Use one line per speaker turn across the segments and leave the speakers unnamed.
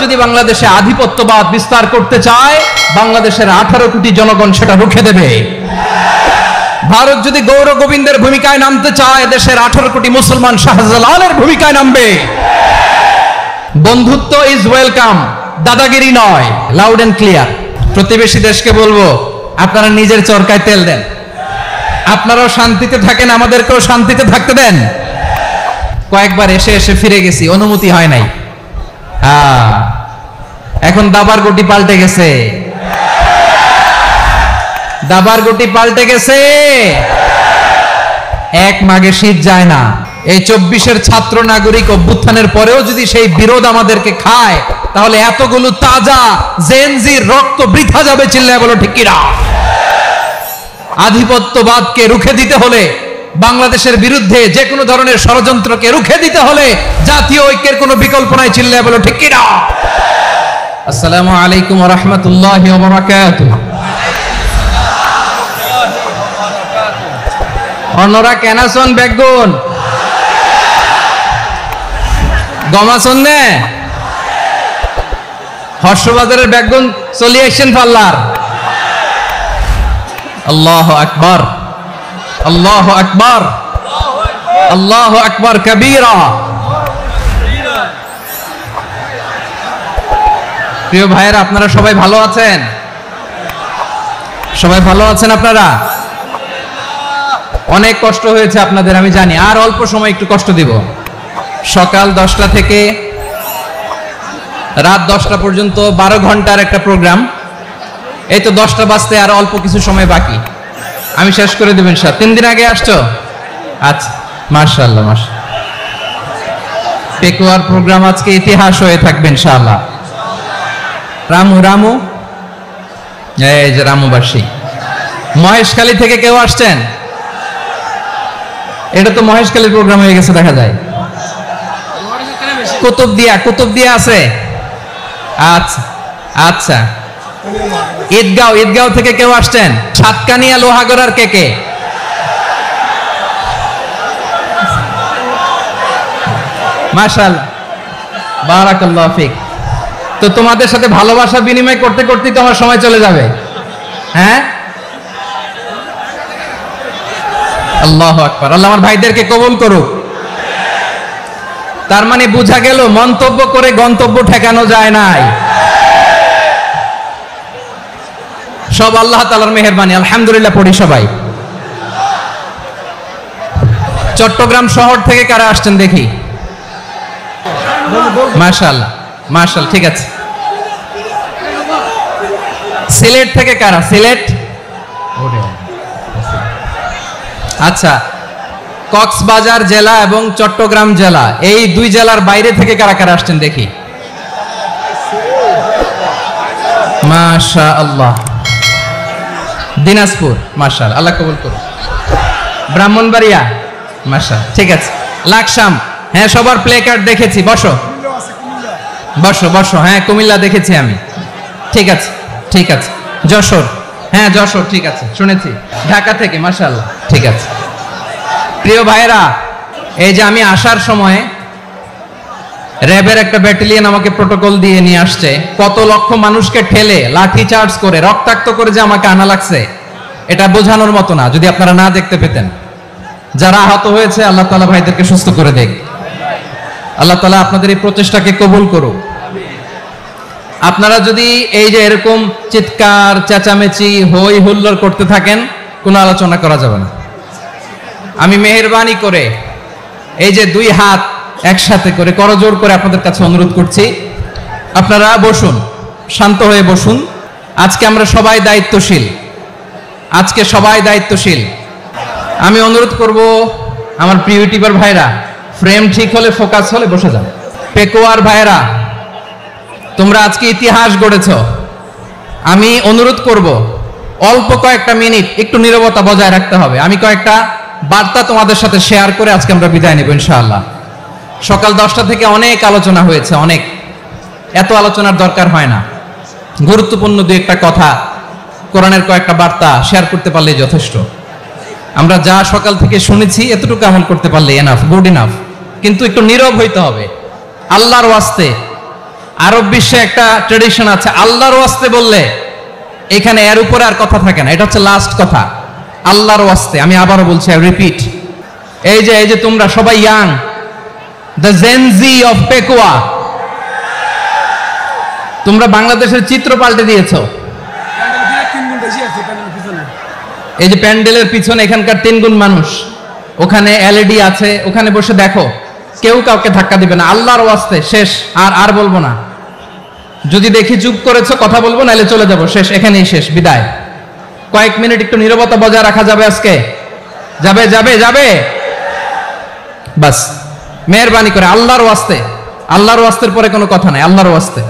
যদি বাংলাদেশে আধিপত্যবাদ বিস্তার করতে চায়, বাংলাদেশের 18 কোটি জনগণ সেটা রুখে দেবে। ভারত যদি গৌর গোবিন্দের ভূমিকায় নামতে চায়, দেশের 18 কোটি মুসলমান শাহজালালের ভূমিকায় নামবে। বন্ধুত্ব ইজ ওয়েলকাম, দাদাগিরি নয়। Loud and clear. প্রতিবেশী দেশকে বলবো, আপনারা নিজের চরকায় তেল দেন, আপনারাও শান্তিতে থাকেন, আমাদেরকেও শান্তিতে থাকতে দেন। কয়েকবার এসে এসে ফিরে গেছি, অনুমতি হয় নাই। এখন দাবার গুটি পাল্টে গেছে, দাবার গুটি পাল্টে গেছে। এক মাঘে শীত যায় না। এই 24-এর ছাত্র নাগরিক অভ্যুত্থানের পরেও যদি সেই বিরোধ আমাদেরকে খায়, তাহলে এতগুলো তাজা জেনজির রক্ত বৃথা যাবে। চিল্লায় বলো ঠিক কিনা? আধিপত্যবাদকে রুখে দিতে হলে, বাংলাদেশের বিরুদ্ধে যে কোনো ধরনের ষড়যন্ত্রকে রুখে দিতে হলে জাতীয় ঐক্যের কোনো বিকল্প নাই। চিল্লায় বলো ঠিক কিনা? আসসালামু আলাইকুম ওয়া রাহমাতুল্লাহি ওয়া বারাকাতুহু। অন্যরা কেনাসন বেগুন গমাসন নে হর্ষবাজারের বেগুন চলে আসছেন পাল্লার। আল্লাহু আকবার, আল্লাহু আকবার, আল্লাহু আকবার কবীরা। প্রিয় ভাইয়েরা, আপনারা সবাই ভালো আছেন? সবাই ভালো আছেন? আপনারা অনেক কষ্ট হয়েছে আপনাদের, আমি জানি। আর অল্প সময় একটু কষ্ট দিব। সকাল 10টা থেকে রাত 10টা পর্যন্ত 12 ঘন্টার একটা প্রোগ্রাম। এই তো 10টা বাজতে আর অল্প কিছু সময় বাকি, আমি শেষ করে দেব ইনশাআল্লাহ। 3 দিন আগে আসছো? আচ্ছা, মাশাআল্লাহ মাশাআল্লাহ। পেকুয়ার প্রোগ্রাম আজকে ইতিহাস হয়ে থাকবে ইনশাআল্লাহ। রামু রামু, এই যে রামুবাসী। মহেশখালী থেকে কেউ আসছেন? এটা তো মহেশখালীর প্রোগ্রাম হয়ে গেছে দেখা যায়। কুতুবদিয়া আছে? আচ্ছা আচ্ছা। ঈদগাঁও থেকে কেউ আসছেন? সাতকানিয়া লোহাগড়ার কে কে? মাশাআল্লাহ, বারাকাল্লাহু ফিক। তো তোমাদের সাথে ভালোবাসা বিনিময় করতে করতেই তো আমার সময় চলে যাবে। হ্যাঁ, আল্লাহু আকবার। আল্লাহ আমার ভাইদেরকে কবুল করুক। তার মানে বোঝা গেল, মন্তব্য করে গন্তব্য ঠেকানো যায় নাই। সব আল্লাহ তাআলার মেহেরবানি। আলহামদুলিল্লাহ পড়ি সবাই। চট্টগ্রাম শহর থেকে কারা আসছেন দেখি? মাশাআল্লাহ মাশাআল্লাহ, ঠিক আছে। সিলেট থেকে কারা? সিলেট, আচ্ছা। কক্সবাজার জেলা এবং চট্টগ্রাম জেলা, এই 2 জেলার বাইরে থেকে কারা কারা আসছেন দেখি? মাশাআল্লাহ। দিনাজপুর, মাশাআল্লাহ, আল্লাহ কবুল করুন। ব্রাহ্মণবাড়িয়া, মাশাআল্লাহ, ঠিক আছে। লাকসাম, হ্যাঁ, সবার প্লে কার্ড দেখেছি। বসো বসো বসো। হ্যাঁ, কুমিল্লা দেখেছি আমি, ঠিক আছে ঠিক আছে। যশোর, হ্যাঁ যশোর, ঠিক আছে, শুনেছি। ঢাকা থেকে, মাশাআল্লাহ, ঠিক আছে। প্রিয় ভাইরা, এই যে আমি আসার সময় র্যাবের একটা ব্যাটালিয়ন আমাকে প্রোটোকল দিয়ে নিয়ে আসছে। কত লক্ষ মানুষকে ঠেলে লাঠি চার্জ করে রক্তাক্ত করে যে আমাকে আনা লাগছে, এটা বোঝানোর মতো না। যদি আপনারা না দেখতে পেতেন। যারা আহত হয়েছে, আল্লাহ তাআলা ভাইদেরকে সুস্থ করে দেখ। আল্লাহ তাআলা আপনাদের এই প্রচেষ্টাকে কবুল করুক। আপনারা যদি এই যে এরকম চিৎকার চেঁচামেচি হই হুল্লোড় করতে থাকেন, কোনো আলোচনা করা যাবে না। আমি মেহেরবানি করে এই যে 2 হাত একসাথে করে করজোড় করে আপনাদের কাছে অনুরোধ করছি, আপনারা বসুন, শান্ত হয়ে বসুন। আজকে আমরা সবাই দায়িত্বশীল, আজকে সবাই দায়িত্বশীল। আমি অনুরোধ করব আমার প্রিয় ইউটিউবার ভাইরা, ফ্রেম ঠিক হলে, ফোকাস হলে বসে যান। পেকুয়ার ভাইরা, তোমরা আজকে ইতিহাস গড়েছ। আমি অনুরোধ করব অল্প কয়েকটা মিনিট একটু নীরবতা বজায় রাখতে হবে। আমি কয়েকটা বার্তা তোমাদের সাথে শেয়ার করে আজকে আমরা বিদায় নেব ইনশাআল্লাহ। সকাল 10টা থেকে অনেক আলোচনা হয়েছে, অনেক। এত আলোচনার দরকার হয় না। গুরুত্বপূর্ণ 2-1টা কথা, কোরআনের কয়েকটা বার্তা শেয়ার করতে পারলেই যথেষ্ট। আমরা যা সকাল থেকে শুনেছি এতটুকু আমল করতে পারলে এনাফ, গুড ইনাফ। কিন্তু একটু নীরব হইতে হবে। আল্লাহর ওয়াস্তে আরব বিশ্বে একটা ট্রেডিশন আছে, আল্লাহর ওয়াস্তে বললে এখানে এর উপরে আর কথা থাকে না, এটা হচ্ছে লাস্ট কথা। আল্লাহর ওয়াস্তে, আমি আবারও বলছি, রিপিট। এই যে তোমরা সবাই young, the Gen Z of Pekua, তোমরা বাংলাদেশের চিত্র পাল্টে দিয়েছো। এই যে প্যান্ডেলের পিছনে এখানকার 3 গুণ মানুষ, ওখানে এলইডি আছে, ওখানে বসে দেখো, কেউ কাউকে ধাক্কা দিবে না। আল্লাহর ওয়াস্তে শেষ, আর বলবো না। যদি দেখি চুপ করেছো, কথা বলবো, নাহলে চলে যাবো, শেষ, এখানেই শেষ, বিদায়। কয়েক মিনিট একটু নীরবতা বজায় রাখা যাবে আজকে? যাবে বাস, মেহেরবানি করে আল্লাহর ওয়াস্তে। আল্লাহর ওয়াস্তের পরে কোনো কথা নাই, আল্লাহর ওয়াস্তে,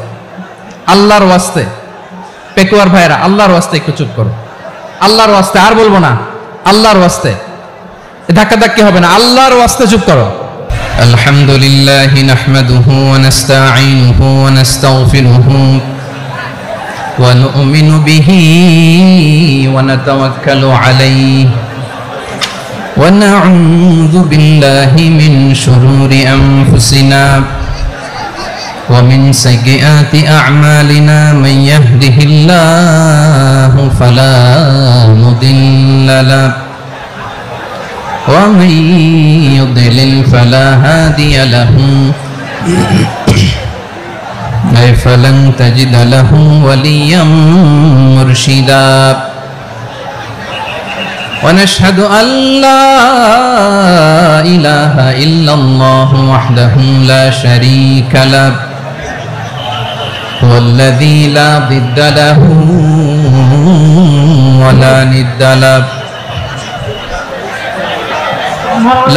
আল্লাহর ওয়াস্তে। পেকুয়ার ভাইরা, আল্লাহর ওয়াস্তে একটু চুপ করো, আল্লাহর ওয়াস্তে, আর বলবো না, আল্লাহর ওয়াস্তে। ধাক্কাধাক্কি হবে না, আল্লাহর ওয়াস্তে চুপ করো। আলহামদুলিল্লাহ নাহমাদুহু ওয়া নাস্তাঈনুহু ওয়া নাস্তাগফিরুহু ওয়া নু'মিনু বিহি ওয়া নাতাওয়াক্কালু আলাইহি ওয়া নাউযু বিল্লাহি মিন শুরুরি আনফুসিনা ওয়া মিন সাইয়্যাতি আ'মালিনা মান ইয়াহদিহিল্লাহু ফালা মুদিল্লা লাহু ومن يضلل فلا هادي له أي فلن تجد له وليا مرشدا ونشهد أن لا إله إلا الله وحده لا شريك له هو الذي لا ضد له ولا ند له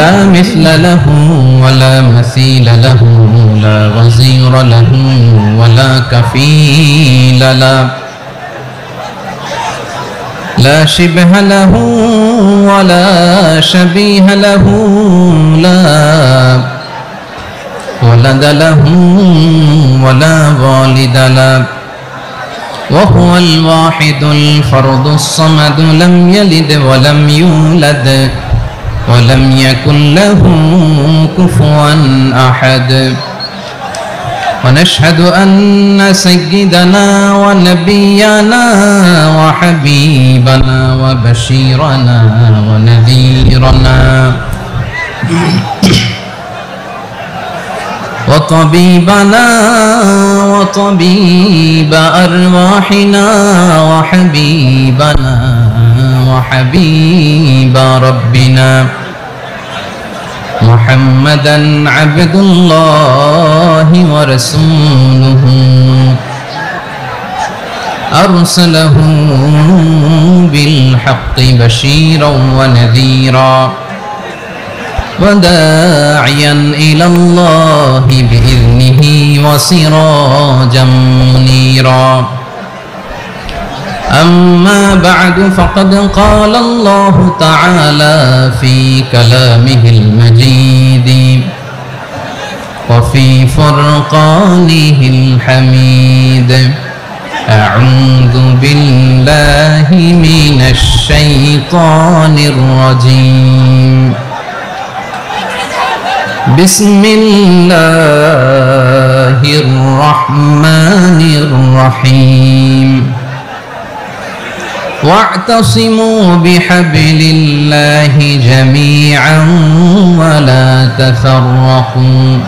لا مثل له ولا مثيل له لا وزير له ولا كفيل له لا شبه له ولا شبيه له لا ولد له ولا والد له وهو الواحد الفرد الصمد لم يلد ولم يولد ولم يكن له كفوا أحد ونشهد أن سيدنا ونبينا وحبيبنا وبشيرنا ونذيرنا وطبيبنا وطبيب أرواحنا وحبيبنا وحبيب ربنا محمدا عبد الله ورسوله أرسله بالحق بشيرا ونذيرا وداعيا إلى الله بإذنه وسراجا منيرا أما بعد فقد قال الله تعالى في كلامه المجيد وفي فرقانه الحميد أعوذ بالله من الشيطان الرجيم بسم الله الرحمن الرحيم واعتصموا بحبل الله جميعا ولا تفرقوا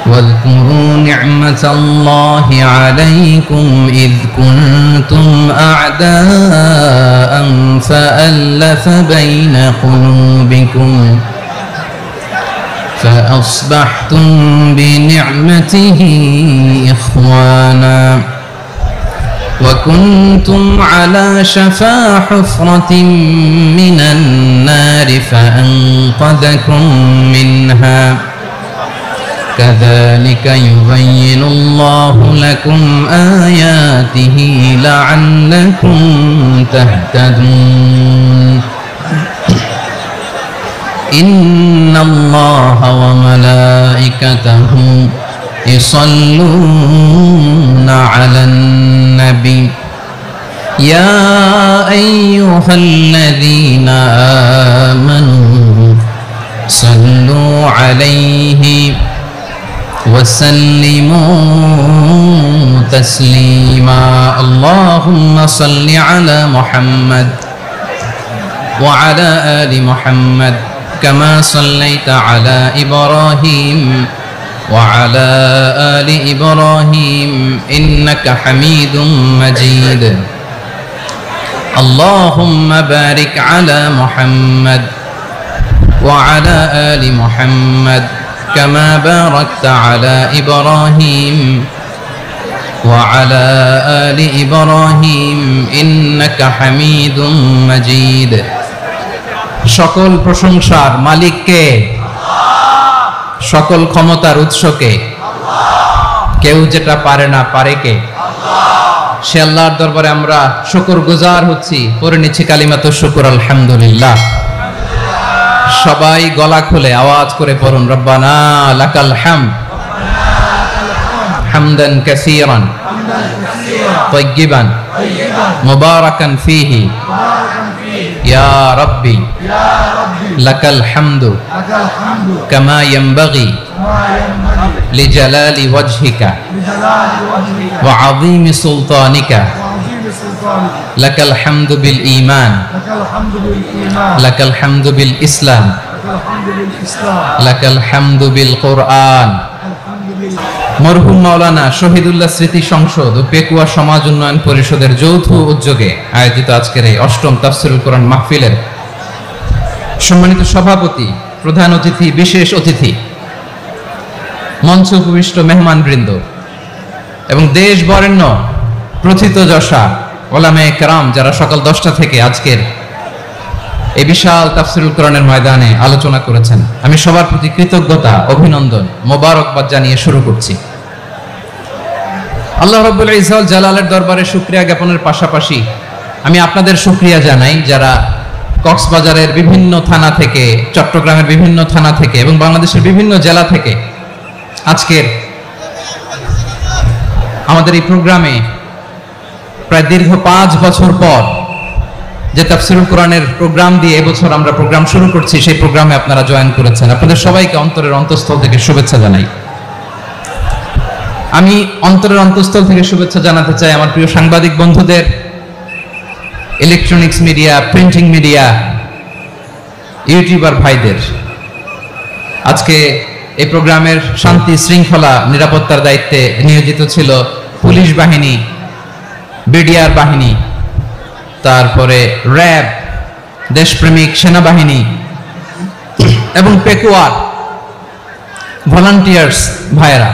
واذكروا نعمة الله عليكم إذ كنتم أعداء فألف بين قلوبكم فأصبحتم بنعمته إخوانا وكنتم على شفا حفرة من النار فأنقذكم منها كذلك يبين الله لكم آياته لعلكم تهتدون إن الله وملائكته يصلون على النبي يا أيها الذين آمنوا صلوا عليه وسلموا تسليما اللهم صل على محمد وعلى آل محمد كما صليت على إبراهيم وعلى آل إبراهيم إنك حميد مجيد اللهم بارك على محمد وعلى آل محمد كما باركت على إبراهيم وعلى آل إبراهيم إنك حميد مجيد সকল প্রশংসার মালিক কে? সকল ক্ষমতার উৎস কে? কেউ যেটা পারে না পারে কে? সে আল্লাহর দরবারে আমরা শুকরগুজার হচ্ছি, পড়ে নিচ্ছি কালিমাতুশ শুকর আলহামদুলিল্লাহ। সবাই গলা খুলে আওয়াজ করে পড়ুন, রব্বানা লাকাল হামদ হামদান কাসীরান তাইয়্যিবান মুবারাকান ফীহি ইয়া রাব্বি লাকাল হামদু কামা ইয়ানবাগি লিজালালি ওয়াজহিকা ওয়া আযীমি সুলতানিকা লাকাল হামদু বিল ঈমান লাকাল হামদু বিল ইসলাম লাকাল হামদু বিল কুরআন। মরহুম মাওলানা শহীদুল্লাহ স্মৃতি সংসদ ও পেকুয়া সমাজ উন্নয়ন পরিষদের যৌথ উদ্যোগে আয়োজিত আজকের এই অষ্টম তাফসীরুল কোরআন মাহফিলের সম্মানিত সভাপতি, প্রধান অতিথি, বিশেষ অতিথি, মঞ্চে উপবিষ্ট মেহমানবৃন্দ এবং দেশ বরেণ্য প্রথিতযশা ওলামায়ে কেরাম যারা সকাল 10টা থেকে আজকের এই বিশাল তাফসীরুল কোরআনের ময়দানে আলোচনা করেছেন, আমি সবার প্রতি কৃতজ্ঞতা, অভিনন্দন, মোবারকবাদ জানিয়ে শুরু করছি। আল্লাহ রাব্বুল ইজ্জত ওয়াল জালালের দরবারে শুকরিয়া জ্ঞাপনের পাশাপাশি আমি আপনাদের শুকরিয়া জানাই যারা কক্সবাজারের বিভিন্ন থানা থেকে, চট্টগ্রামের বিভিন্ন থানা থেকে এবং বাংলাদেশের বিভিন্ন জেলা থেকে আজকের আমাদের এই প্রোগ্রামে প্রায় দীর্ঘ 5 বছর পর যে তাফসীরুল কোরআনের প্রোগ্রাম দিয়ে এবছর আমরা প্রোগ্রাম শুরু করছি, সেই প্রোগ্রামে আপনারা জয়েন করেছেন। আপনাদের সবাইকে অন্তরের অন্তঃস্থল থেকে শুভেচ্ছা জানাই। আমি অন্তরের অন্তঃস্থল থেকে শুভেচ্ছা জানাতে চাই আমার প্রিয় সাংবাদিক বন্ধুদের, electronics media, printing media, YouTuber ভাইদের। আজকে এই প্রোগ্রামের শান্তি শৃঙ্খলা নিরাপত্তার দায়িত্বে নিয়োজিত ছিল পুলিশ বাহিনী, বিডিআর বাহিনী, তারপরে র্যাব, দেশপ্রেমিক সেনাবাহিনী এবং পেকুয়ার ভলান্টিয়ার্স ভাইয়েরা,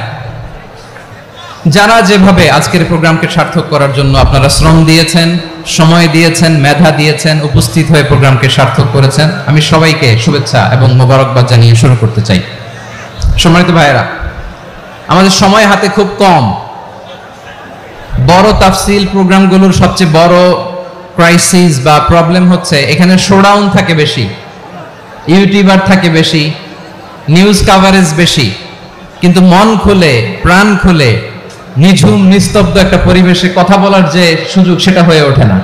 যারা যেভাবে আজকের প্রোগ্রামকে সার্থক করার জন্য আপনারা শ্রম দিয়েছেন, সময় দিয়েছেন, মেধা দিয়েছেন, উপস্থিত হয়ে প্রোগ্রামকে সার্থক করেছেন, আমি সবাইকে শুভেচ্ছা এবং মোবারকবাদ জানিয়ে শুরু করতে চাই। সম্মানিত ভাইয়েরা, আমাদের সময় হাতে খুব কম। বড় তাফসীল প্রোগ্রামগুলোর সবচেয়ে বড় ক্রাইসিস বা প্রবলেম হচ্ছে এখানে শোডাউন থাকে বেশি, ইউটিউবার থাকে বেশি, নিউজ কাভারেজ বেশি, কিন্তু মন খুলে, প্রাণ খুলে, নিঝুম নিস্তব্ধ একটা পরিবেশে কথা বলার যে সুযোগ, সেটা হয়ে ওঠে না।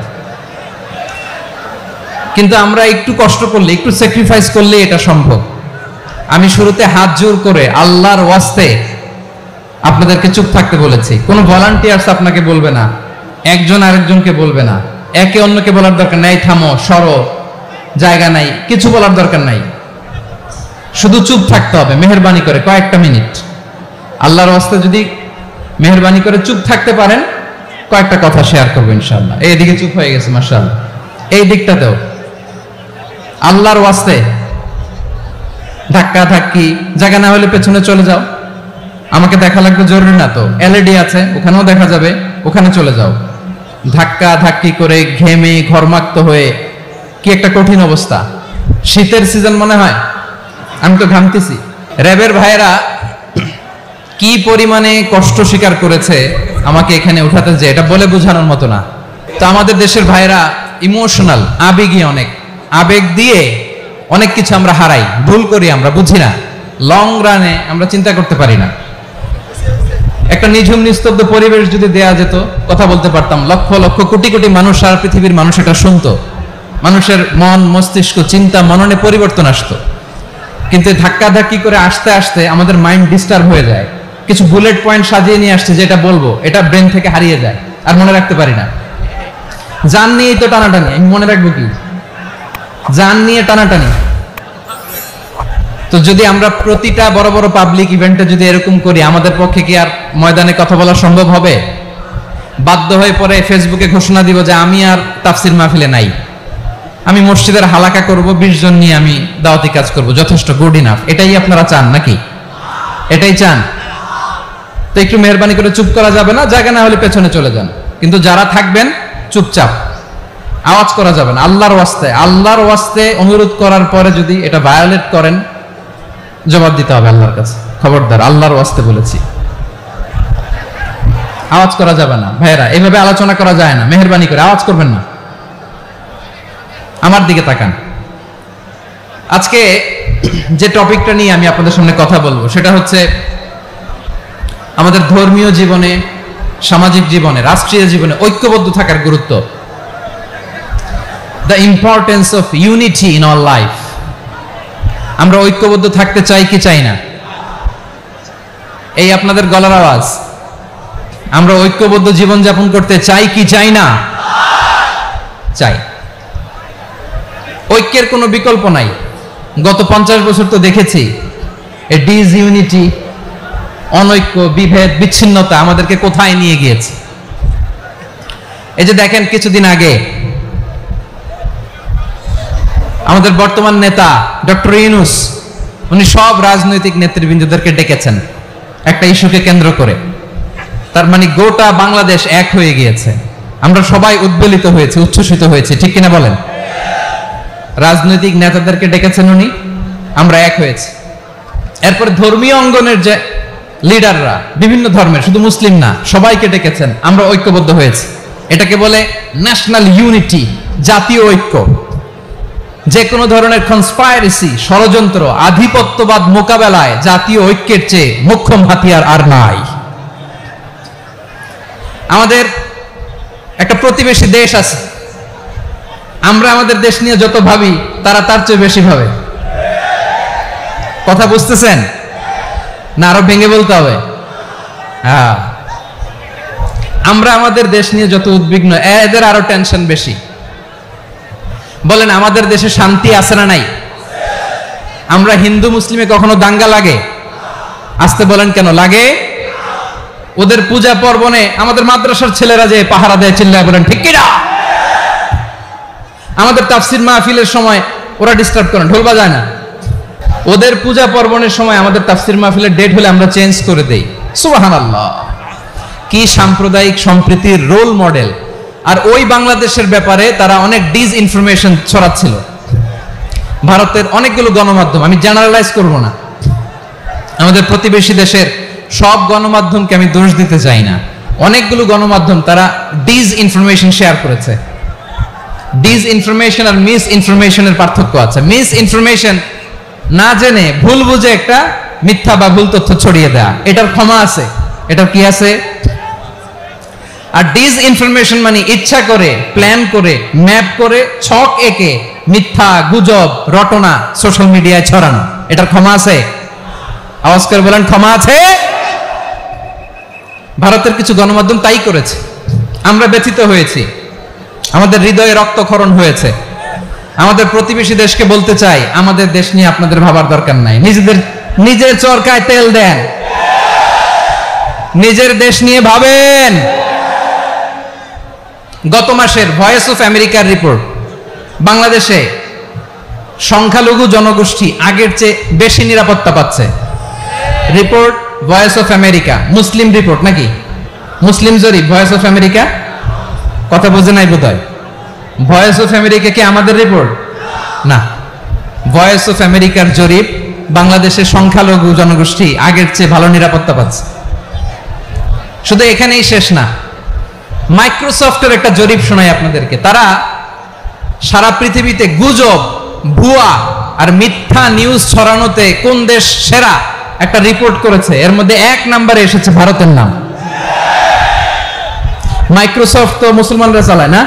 কিন্তু আমরা একটু কষ্ট করলে, একটু স্যাক্রিফাইস করলে এটা সম্ভব। আমি শুরুতে হাত জোর করে আল্লাহর ওয়াস্তে আপনাদেরকে চুপ থাকতে বলেছি। কোনো ভলান্টিয়ার্স আপনাকে বলবে না, একজন আরেকজনকে বলবে না, একে অন্যকে বলার দরকার নাই, থামো, সরো, জায়গা নাই, কিছু বলার দরকার নাই, শুধু চুপ থাকতে হবে মেহেরবানি করে কয়েকটা মিনিট। আল্লাহর ওয়াস্তে যদি মেহেরবানি করে চুপ থাকতে পারেন, কয়েকটা কথা শেয়ার করবো ইনশাআল্লাহ। এইদিকে চুপ হয়ে গেছে মাশাআল্লাহ, এই দিকটাতেও আল্লাহর ওয়াস্তে ধাক্কা ধাক্কি, জায়গা না হলে পেছনে চলে যাও, আমাকে দেখা লাগবে জরুরি না তো, এলইডি আছে ওখানেও দেখা যাবে, ওখানে চলে যাও। ধাক্কা ধাক্কি করে ঘেমে ঘরমাক্ত হয়ে কি একটা কঠিন অবস্থা। শীতের সিজন মনে হয়, আমি তো ঘামতেছি। র্যাবের ভাইয়েরা কি পরিমাণে কষ্ট স্বীকার করেছে আমাকে এখানে উঠাতে, যে এটা বলে বোঝানোর মতো না। তো আমাদের দেশের ভাইয়েরা ইমোশনাল, আবেগী, অনেক আবেগ দিয়ে অনেক কিছু আমরা হারাই, ভুল করি, আমরা বুঝি না, লং রানে আমরা চিন্তা করতে পারি না। একটা নিঝুম নিস্তব্ধ পরিবেশ যদি দেয়া যেত, কথা বলতে পারতাম, লক্ষ লক্ষ কোটি কোটি মানুষ, সারা পৃথিবীর মানুষ এটা শুনতো, মানুষের মন, মস্তিষ্ক, চিন্তা, মননে পরিবর্তন আসতো। কিন্তু ধাক্কা ধাক্কি করে আসতে আসতে আমাদের মাইন্ড ডিস্টার্ব হয়ে যায়, কিছু বুলেট পয়েন্ট সাজিয়ে নিয়ে আসছে, যেটা বলবো এটা ব্রেন থেকে হারিয়ে যায় আর মনে রাখতে পারি না। জান নিয়েই তো টানাটানি, আমি মনে রাখবো কি? জান নিয়ে টানাটানি। তো যদি আমরা প্রতিটা বড় বড় পাবলিক ইভেন্টে যদি এরকম করি, আমাদের পক্ষে কি আর ময়দানে কথা বলা সম্ভব হবে? বাধ্য হয়ে পরে ফেসবুকে ঘোষণা দিব যে আমি আর তাফসির মাহফিলে নাই, আমি মসজিদের হালাকা করব, 20 জন নিয়ে আমি দাওয়াতি কাজ করব, যথেষ্ট, গুড ইনাফ। এটাই আপনারা চান নাকি? এটাই চান? তো একটু মেহরবানি করে চুপ করা যাবে না, জায়গা না হলে পেছনে চলে যান, কিন্তু যারা থাকবেন চুপচাপ, আওয়াজ করা যাবে না। আল্লাহর ওয়াস্তে অনুরোধ করার পরে যদি এটা ভায়োলেট করেন, জবাব দিতে হবে আল্লাহর কাছে। খবরদার, আল্লাহর ওয়াস্তে বলেছি, আওয়াজ করা যাবে না। ভাইয়েরা, এইভাবে আলোচনা করা যায় না, মেহরবানি করে আওয়াজ করবেন না। আমার দিকে তাকান। আজকে যে টপিকটা নিয়ে আমি আপনাদের সামনে কথা বলবো সেটা হচ্ছে আমাদের ধর্মীয় জীবনে, সামাজিক জীবনে, রাষ্ট্রীয় জীবনে ঐক্যবদ্ধ থাকার গুরুত্ব। The importance of unity in our life. আমরা ঐক্যবদ্ধ থাকতে চাই কি চাই না? এই আপনাদের গলার আওয়াজ। আমরা ঐক্যবদ্ধ জীবন যাপন করতে চাই কি চাই না? চাই। ঐক্যের কোনো বিকল্প নাই। গত 50 বছর তো দেখেছি এই ডিসইউনিটি, অনৈক্য, বিভেদ, বিচ্ছিন্নতা আমাদেরকে কোথায় নিয়ে গিয়েছে। এই যে দেখেন, কিছুদিন আগে আমাদের বর্তমান নেতা ডক্টর ইউনূস, উনি সব রাজনৈতিক নেতৃবৃন্দদেরকে ডেকেছেন একটা ইস্যুকে কেন্দ্র করে। তার মানে গোটা বাংলাদেশ এক হয়ে গিয়েছে। আমরা সবাই উদ্বেলিত হয়েছে, উচ্ছ্বসিত হয়েছে, ঠিক কিনা বলেন? রাজনৈতিক নেতাদেরকে ডেকেছেন উনি, আমরা এক হয়েছে। এরপরে ধর্মীয় অঙ্গনের যে লিডাররা, বিভিন্ন ধর্মের, শুধু মুসলিম না, সবাইকে ডেকেছেন, আমরা ঐক্যবদ্ধ হয়েছে। এটাকে বলে ন্যাশনাল ইউনিটি, জাতীয় ঐক্য। যে কোনো ধরনের কনস্পাইরেসি, ষড়যন্ত্র, আধিপত্যবাদ মোকাবেলায় জাতীয় ঐক্যের চেয়ে মোক্ষম হাতিয়ার আর নাই। আমাদের একটা প্রতিবেশী দেশ আছে, আমরা আমাদের দেশ নিয়ে যত ভাবি তারা তার চেয়ে বেশি ভাবে। কথা বুঝতেছেন না? আরো ভেঙে বলতে হবে। হ্যাঁ, আমরা আমাদের দেশ নিয়ে যত উদ্বিগ্ন, এদের আরো টেনশন বেশি। বলেন, আমাদের দেশে শান্তি আছে না নাই? আমরা হিন্দু মুসলিমে কখনো দাঙ্গা লাগে? আসতে বলেন, কেন লাগে? ওদের পূজা পার্বণে আমাদের মাদ্রাসার ছেলেরা যে পাহারা দেয়, চিল্লায় বলেন ঠিক কিনা? আমাদের তাফসির মাহফিলের সময় ওরা ডিস্টার্ব করেন, ঢোল বাজায় না। ওদের পূজা পার্বণের সময় আমাদের তাফসির মাহফিলের ডেট হলে আমরা চেঞ্জ করে দেই। সুবহানাল্লাহ, কি সাম্প্রদায়িক সম্প্রীতির রোল মডেল। আর ওই বাংলাদেশের ব্যাপারে তারা অনেক ডিসইনফরমেশন ছড়াচ্ছিল। ভারতের অনেকগুলো গণমাধ্যম, আমি জেনারেলাইজ করব না, আমাদের প্রতিবেশী দেশের সব গণমাধ্যমকে আমি দোষ দিতে চাই না, অনেকগুলো গণমাধ্যম তারা ডিসইনফরমেশন শেয়ার করেছে। ডিসইনফরমেশন আর মিস ইনফরমেশনের পার্থক্য আছে। মিস ইনফরমেশন না জেনে ভুল বুঝে একটা মিথ্যা বা ভুল তথ্য ছড়িয়ে দেয়া, এটার ক্ষমা আছে, এটার কি আছে? আর ডিসইনফরমেশন মানে ইচ্ছা করে, প্ল্যান করে, ম্যাপ করে, ছক এঁকে মিথ্যা, গুজব, রটনা সোশ্যাল মিডিয়ায় ছড়ানো, এটার ক্ষমা আছে? আওয়াজ করে বলেন, ক্ষমা আছে? ভারতের কিছু গণমাধ্যম তাই করেছে। আমরা ব্যথিত হয়েছি, আমাদের হৃদয়ে রক্তক্ষরণ হয়েছে। আমাদের প্রতিবেশী দেশকে বলতে চাই, আমাদের দেশ নিয়ে আপনাদের ভাবার দরকার নাই, নিজের চরকায় তেল দেন, নিজের দেশ নিয়ে ভাবেন। গত মাসের ভয়েস অফ আমেরিকার রিপোর্ট, বাংলাদেশে সংখ্যালঘু জনগোষ্ঠী আগের চেয়ে বেশি নিরাপত্তা পাচ্ছে। Report voice of America, Muslim report নাকি? মুসলিম জরিপ, ভয়েস অফ আমেরিকা। কথা বোঝে নাই বোধহয়। ভয়েস অফ আমেরিকা কি আমাদের রিপোর্ট? না, ভয়েস অফ আমেরিকার জরিপ, বাংলাদেশের সংখ্যালঘু জনগোষ্ঠী আগের চেয়ে ভালো নিরাপত্তা পাচ্ছে। শুধু এখানেই শেষ না, মাইক্রোসফটের একটা জরিপ শোনাই আপনাদেরকে। তারা সারা পৃথিবীতে গুজব, ভুয়া আর মিথ্যা নিউজ ছড়ানোতে কোন দেশ সেরা একটা রিপোর্ট করেছে। এর মধ্যে 1 নম্বরে এসেছে ভারতের নাম। মাইক্রোসফট তো মুসলমানরা চালায় না?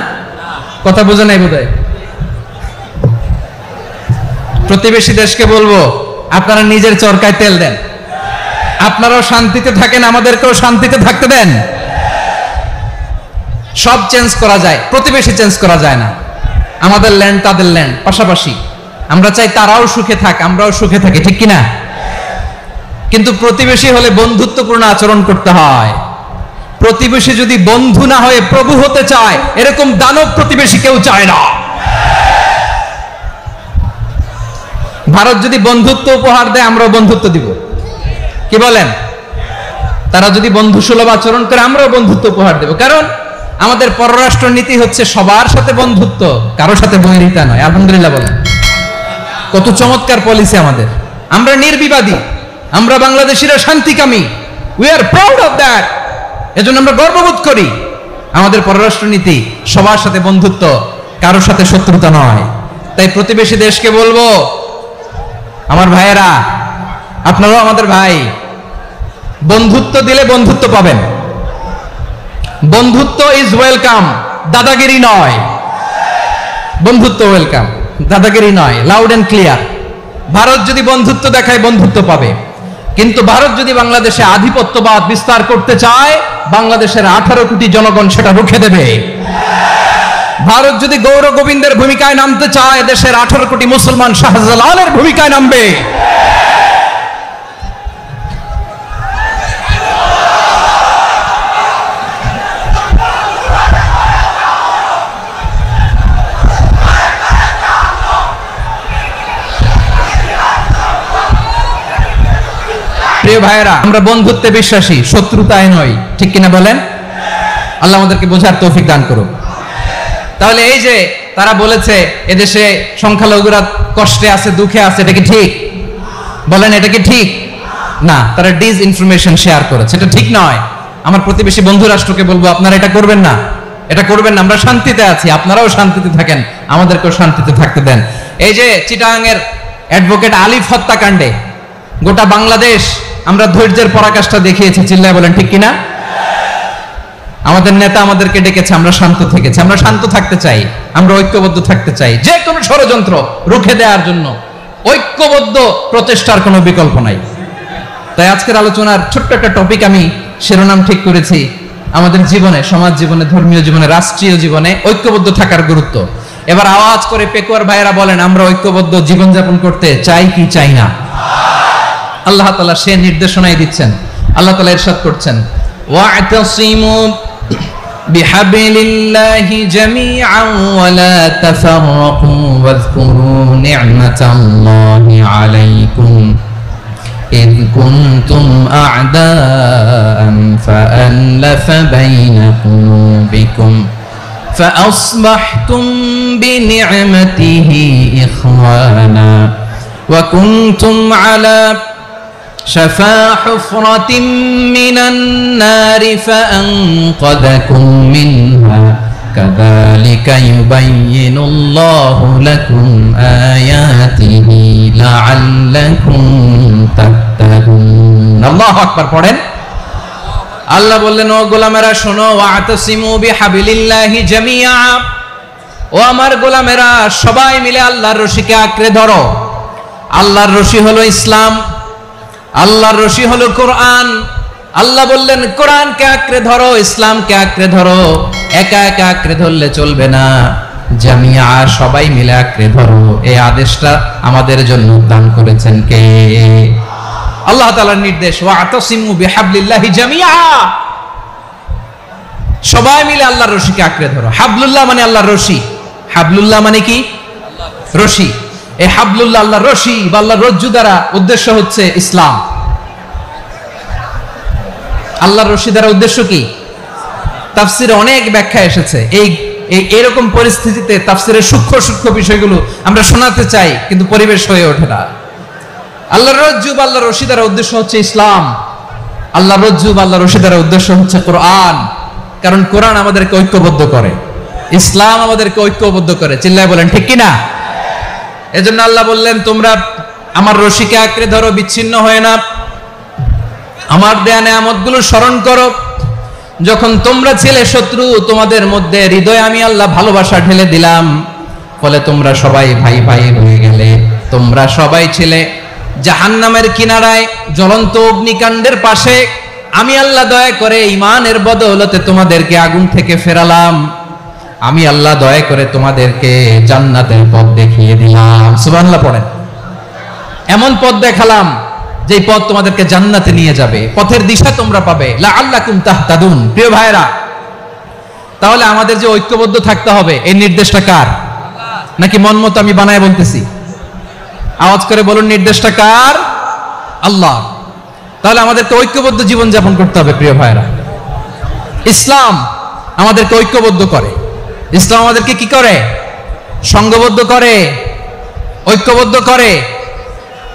কথা বোঝে নাই বোধহয়। প্রতিবেশী দেশকে বলবো, আপনারা নিজের চরকায় তেল দেন, আপনারাও শান্তিতে থাকেন, আমাদেরকেও শান্তিতে থাকতে দেন। সব চেঞ্জ করা যায়, প্রতিবেশী চেঞ্জ করা যায় না। আমাদের ল্যান্ড তাদের ল্যান্ড, পাশাপাশি। আমরা চাই তারাও সুখে থাক, আমরাও সুখে থাকি, ঠিক কিনা? কিন্তু প্রতিবেশী হলে বন্ধুত্বপূর্ণ আচরণ করতে হয়। প্রতিবেশী যদি বন্ধু না হয়ে প্রভু হতে চায়, এরকম দানব প্রতিবেশী কেউ চায় না। ভারত যদি বন্ধুত্ব উপহার দেয়, আমরাও বন্ধুত্ব দিব, কি বলেন? তারা যদি বন্ধুসুলভ আচরণ করে, আমরাও বন্ধুত্ব উপহার দেব। কারণ আমাদের পররাষ্ট্র নীতি হচ্ছে সবার সাথে বন্ধুত্ব, কারোর সাথে বৈরিতা নয়। আলহামদুলিল্লাহ বলেন, কত চমৎকার পলিসি আমাদের। আমরা নির্বিবাদী, আমরা বাংলাদেশিরা শান্তিকামী। We are proud of that. এজন্য আমরা গর্ববোধ করি। আমাদের পররাষ্ট্র নীতি সবার সাথে বন্ধুত্ব, কারোর সাথে শত্রুতা নয়। তাই প্রতিবেশী দেশকে বলবো, আমার ভাইয়েরা, আপনারাও আমাদের ভাই। বন্ধুত্ব দিলে বন্ধুত্ব পাবেন। বন্ধুত্ব ইজ ওয়েলকাম, দাদাগিরি নয়। বন্ধুত্ব ওয়েলকাম, দাদাগিরি নয়। Loud and clear. ভারত যদি বন্ধুত্ব দেখায়, বন্ধুত্ব পাবে। কিন্তু ভারত যদি বাংলাদেশে আধিপত্যবাদ বিস্তার করতে চায়, বাংলাদেশের 18 কোটি জনগণ সেটা রুখে দেবে। ভারত যদি গৌর গোবিন্দের ভূমিকায় নামতে চায়, দেশের 18 কোটি মুসলমান শাহজালালের ভূমিকায় নামবে। প্রিয় ভাইয়েরা, আমরা বন্ধুত্বে বিশ্বাসী, শত্রুতায় নয়, ঠিক কিনা বলেন? আল্লাহ আমাদেরকে বোঝার তৌফিক দান করুন। তাহলে এই যে তারা বলেছে এদেশে সংখ্যালঘুরা কষ্টে আছে, দুঃখে আছে, এটা কি ঠিক? বলেন, এটা কি ঠিক? না, তারা ডিস ইনফরমেশন শেয়ার করেছে, এটা ঠিক নয়। আমার প্রতিবেশী বন্ধু রাষ্ট্রকে বলবো, আপনারা এটা করবেন না, এটা করবেন না। আমরা শান্তিতে আছি, আপনারাও শান্তিতে থাকেন, আমাদেরকেও শান্তিতে থাকতে দেন। এই যে চিটাগাংয়ের অ্যাডভোকেট আলিফ হত্যাকাণ্ডে গোটা বাংলাদেশ আমরা ধৈর্যের পরাকাষ্ঠা দেখিয়েছি, চিল্লায় বলেন, ঠিক কিনা? আমাদের নেতা আমাদেরকে ডেকেছে, আমরা শান্ত থেকেছি। আমরা শান্ত থাকতে চাই, আমরা ঐক্যবদ্ধ থাকতে চাই। যে কোনো ষড়যন্ত্র রুখে দেওয়ার জন্য ঐক্যবদ্ধ প্রচেষ্টার কোনো বিকল্প নাই। তাই আজকের আলোচনার ছোট্ট একটা টপিক আমি শিরোনাম ঠিক করেছি, আমাদের জীবনে, সমাজ জীবনে, ধর্মীয় জীবনে, রাষ্ট্রীয় জীবনে ঐক্যবদ্ধ থাকার গুরুত্ব। এবার আওয়াজ করে পেকুয়ার ভাইয়েরা বলেন, আমরা ঐক্যবদ্ধ জীবনযাপন করতে চাই কি চাই না? আল্লাহ তাআলা সে নির্দেশনাই দিচ্ছেন। আল্লাহ তাআলা ইরশাদ করছেন, ওয়া'তাসিমু বিহাবলিল্লাহি জামিআন ওয়া লা তাফাররাকু ওয়াযকুরু নি'মাতাল্লাহি আলাইকুম إذ كنتم أعداء فألف بين قلوبكم فأصبحتم بنعمته إخوانا وكنتم على شفا حفرة من النار فأنقذكم منها كذلك يبين الله لكم آياته لعلكم تهتدون الله أكبر পড়েন আল্লাহ বললেন ও গোলামেরা শোনো ওয়াতাসিমু বিহাবিলিল্লাহি জামিআ ও আমার গোলামেরা সবাই মিলে আল্লাহর রশিকে আঁকড়ে ধরো আল্লাহর রশি হলো ইসলাম আল্লাহর রশি হলো কোরআন আল্লাহ বললেন কোরআনকে আঁকড়ে ধরো ইসলামকে আঁকড়ে ধরো একা একা আঁকড়ে ধরলে চলবে না জামিআ সবাই মিলে আঁকড়ে ধরো এই আদেশটা আমাদের জন্য দান করেছেন কে আল্লাহ তাআলার নির্দেশ ওয়াতাসিমু বিহাবলিল্লাহি জামিআ সবাই মিলে আল্লাহর রশিকে আঁকড়ে ধরো হাবলুল্লাহ মানে আল্লাহর রশি হাবলুল্লাহ মানে কি রশি এই হাবলুল্লাহ আল্লাহর রশি বা আল্লাহর রজ্জু দ্বারা উদ্দেশ্য হচ্ছে ইসলাম আল্লাহর রশি দ্বারা উদ্দেশ্য কি তাফসিরে অনেক ব্যাখ্যা এসেছে এই এরকম পরিস্থিতিতে তাফসিরের সূক্ষ্ম সূক্ষ্ম বিষয়গুলো আমরা শোনাতে চাই কিন্তু পরিবেশ হয়ে ওঠে না আল্লাহর রজ্জু বা আল্লাহর রশি দ্বারা উদ্দেশ্য হচ্ছে ইসলাম আল্লাহর রজ্জু বা আল্লাহর রশি দ্বারা উদ্দেশ্য হচ্ছে কোরআন কারণ কোরআন আমাদেরকে ঐক্যবদ্ধ করে ইসলাম আমাদেরকে ঐক্যবদ্ধ করে চিল্লায় বলেন ঠিক কি না এজন্য আল্লাহ বললেন তোমরা আমার রশিকে আঁকড়ে ধরো বিচ্ছিন্ন হয়ে না আমার দেয়া নেয়ামতগুলো স্মরণ করো যখন তোমরা ছিলে শত্রু তোমাদের মধ্যে হৃদয়ে আমি আল্লাহ ভালোবাসা ঢেলে দিলাম ফলে তোমরা সবাই ভাই ভাই হয়ে গেলে তোমরা সবাই ছিলে জাহান্নামের কিনারায় জ্বলন্ত অগ্নিকাণ্ডের পাশে আমি আল্লাহ দয়া করে ঈমানের বদৌলতে তোমাদেরকে আগুন থেকে ফেরালাম, আমি আল্লাহ দয়া করে তোমাদেরকে জান্নাতের পথ দেখিয়ে দিলাম। সুবহানাল্লাহ পড়েন। এমন পথ দেখালাম যে পথ তোমাদেরকে জান্নাতে নিয়ে যাবে, পথের দিশা তোমরা পাবে। লাআল্লাকুম তাহতাদুন। প্রিয় ভাইরা, তাহলে আমাদের যে ঐক্যবদ্ধ থাকতে হবে, এই নির্দেশটা কার? নাকি মন মতো আমি বানায় বলতেছি? আওয়াজ করে বলুন, নির্দেশটা কার? আল্লাহ। তাহলে আমাদেরকে ঐক্যবদ্ধ জীবন যাপন করতে হবে। প্রিয় ভাইরা, ইসলাম আমাদেরকে ঐক্যবদ্ধ করে। ইসলাম আমাদেরকে কি করে? সংঘবদ্ধ করে, ঐক্যবদ্ধ করে।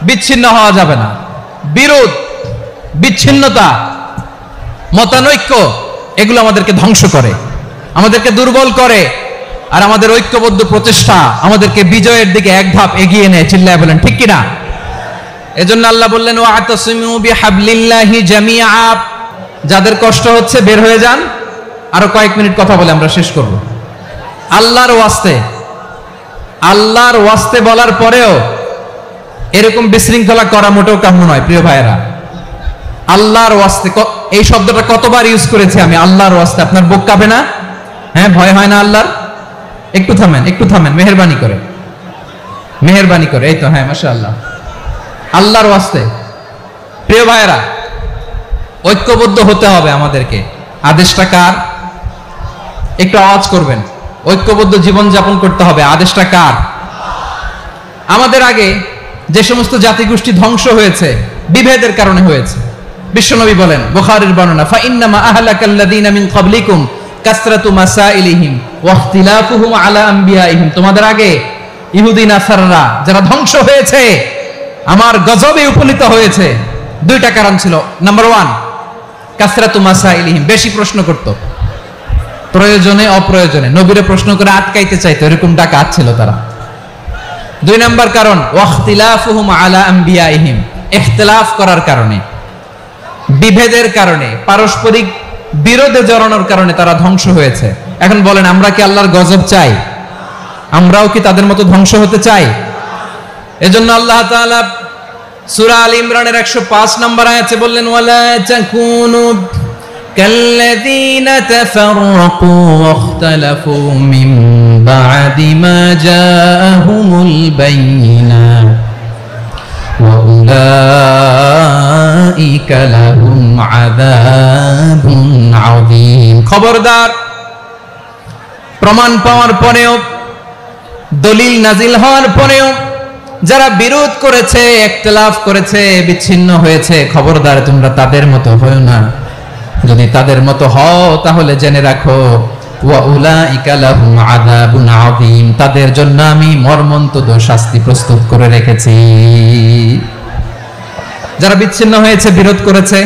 বিচ্ছিন্ন হওয়া যাবে না। বিরোধ, বিচ্ছিন্নতা, মতানৈক্য এগুলো আমাদেরকে ধ্বংস করে, আমাদেরকে দুর্বল করে। আর আমাদের ঐক্যবদ্ধ প্রচেষ্টা আমাদেরকে বিজয়ের দিকে এক ধাপ এগিয়ে নেয়। চিল্লায় বলেন ঠিক কিনা? এজন্য আল্লাহ বললেন, ওয়াতাসিমু বিহাবলিল্লাহি জামিআ। যাদের কষ্ট হচ্ছে বের হয়ে যান। আরো কয়েক মিনিট কথা বলে আমরা শেষ করব। আল্লাহর ওয়াস্তে, আল্লাহর ওয়াস্তে বলার পরেও এরকম বিশৃঙ্খলা করা মোটেও কাম্য নয়। প্রিয় ভাইয়েরা, আল্লাহর ওয়াস্তে, এই শব্দটা কতবার ইউজ করেছি আমি, আল্লাহর ওয়াস্তে। আপনার বুক কাঁপে না? হ্যাঁ, ভয় হয় না আল্লাহর? একটু থামেন, একটু থামেন, মেহেরবানি করে, মেহেরবানি করে। এই তো, হ্যাঁ, মাশাআল্লাহ। আল্লাহর ওয়াস্তে। প্রিয় ভাইয়েরা, ঐক্যবদ্ধ হতে হবে আমাদেরকে। আদেশটা কার? একটু আওয়াজ করবেন। ঐক্যবদ্ধ জীবন যাপন করতে হবে। আদেশটা কার? আমাদের আগে যে সমস্ত জাতিগোষ্ঠী ধ্বংস হয়েছে বিভেদের কারণে হয়েছে। বিশ্বনবী বলেন, বুখারীর বর্ণনা, ফা ইন্নামা আহলাকাল্লাযীনা মিন ক্বাবলিকুম কাসরাতু মাসাইলিহিম ওয়া ইখতিলাফুহুম আলা আম্বিয়াইহিম। তোমাদের আগে ইহুদি নাসারারা যারা ধ্বংস হয়েছে, আমার গজবে উপনীত হয়েছে, দুইটা কারণ ছিল। নাম্বার 1, কাসরাতু মাসাইলিহিম, বেশি প্রশ্ন করত, প্রয়োজনে অপ্রয়োজনে নবীরে প্রশ্ন করে আটকাইতে চাইতো, এরকম ডাকাত ছিল তারা। 2 নাম্বার কারণ, ওয়াখতিলাফুহুম আলা আম্বিয়াইহিম, ইখতিলাফ করার কারণে, বিভেদের কারণে, পারস্পরিক বিরোধে জড়ানোর কারণে তারা ধ্বংস হয়েছে। এখন বলেন, আমরা কি আল্লাহর গজব চাই? আমরাও কি তাদের মতো ধ্বংস হতে চাই? এজন্য আল্লাহ তাআলা সূরা আল ইমরানের 105 নম্বর আয়াতে বললেন, ওয়ালা তাকুনু কাল্লাযীনা তাফাররাকু ওয়াখতালাফু মিন বা'দি মা জাআহুমুল বায়িনাত ওয়া উলাইকা লাহুম আযাবুন আযীম। খবরদার, প্রমাণ পাওয়ার পরেও, দলিল নাজিল হওয়ার পরেও যারা বিরোধ করেছে, ইখতিলাফ করেছে, বিচ্ছিন্ন হয়েছে, খবরদার তোমরা তাদের মতো হয়ো না। যদি তাদের মতো হও তাহলে জেনে রাখো, ওয়া উলাইকা লাহুম আযাবুন আযীম, তাদের জন্য আমি মর্মন্তুদ শাস্তি প্রস্তুত করে রেখেছি। যারা বিচ্ছিন্ন হয়েছে, বিরোধ করেছে,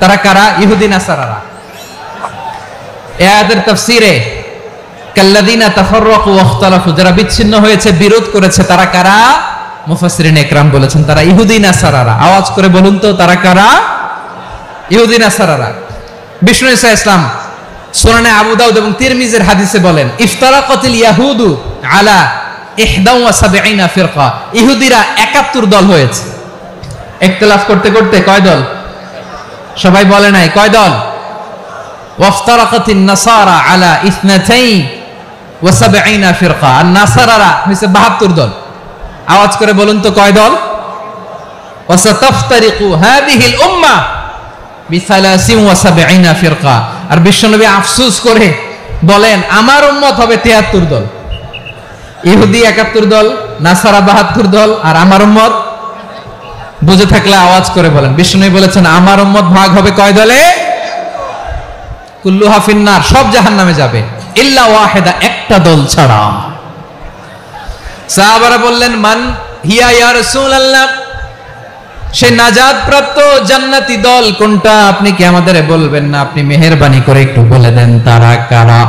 তারা কারা? ইহুদি নাসারারা। এই আয়াতের তাফসীরে কাল্লাযীনা তাফাররাকু ওয়াখতালাফু, যারা বিচ্ছিন্ন হয়েছে, বিরোধ করেছে, তারা কারা? মুফাসসিরিন ইকরাম বলেছেন তারা ইহুদি নাসারারা। আওয়াজ করে বলুন তো, তারা কারা? ইহুদি নাসারারা। বিষ্ণু ঈসা ইসলাম সুনানে আবু দাউদ এবং তিরমিজির হাদিসে বলেন, ইফতারাকাতিল ইয়াহুদু আলা 71 ফিরকা, ইহুদিরা 71 দল হয়েছে। ইখতিলাফ করতে করতে কয় দল? সবাই বলে নাই, কয় দল? ওয়াফতারাকাতিন নাসারা আলা 72 ফিরকা, আর নাসারারা হইছে 72 দল। আওয়াজ করে বলুন তো, কয় দল? ওয়াসাতাফতারিকু হাদিহিল উম্মাহ বি73 ফিরকা। আর বিশ্বনবী আফসোস করে বলেন, আমার উম্মত হবে 73 দল। ইহুদি 71 দল, নাসারা 72 দল, আর আমার উম্মত, বুঝে থাকলে আওয়াজ করে বলেন। বিশ্বনবী বলেছেন, আমার উম্মত ভাগ হবে কয় দলে? কুল্লুহা ফিন্নার, সব জাহান্নামে যাবে, ইল্লা ওয়াহিদা, একটা দল ছাড়া। সাহাবারা বললেন, মান হিয়া ইয়া রাসূলুল্লাহ, সে নাজাত প্রাপ্ত জান্নাতি দল কোনটা? আপনি কি আমাদের বলবেন না? আপনি মেহেরবানি করে একটু বলে দেন তারা কারা।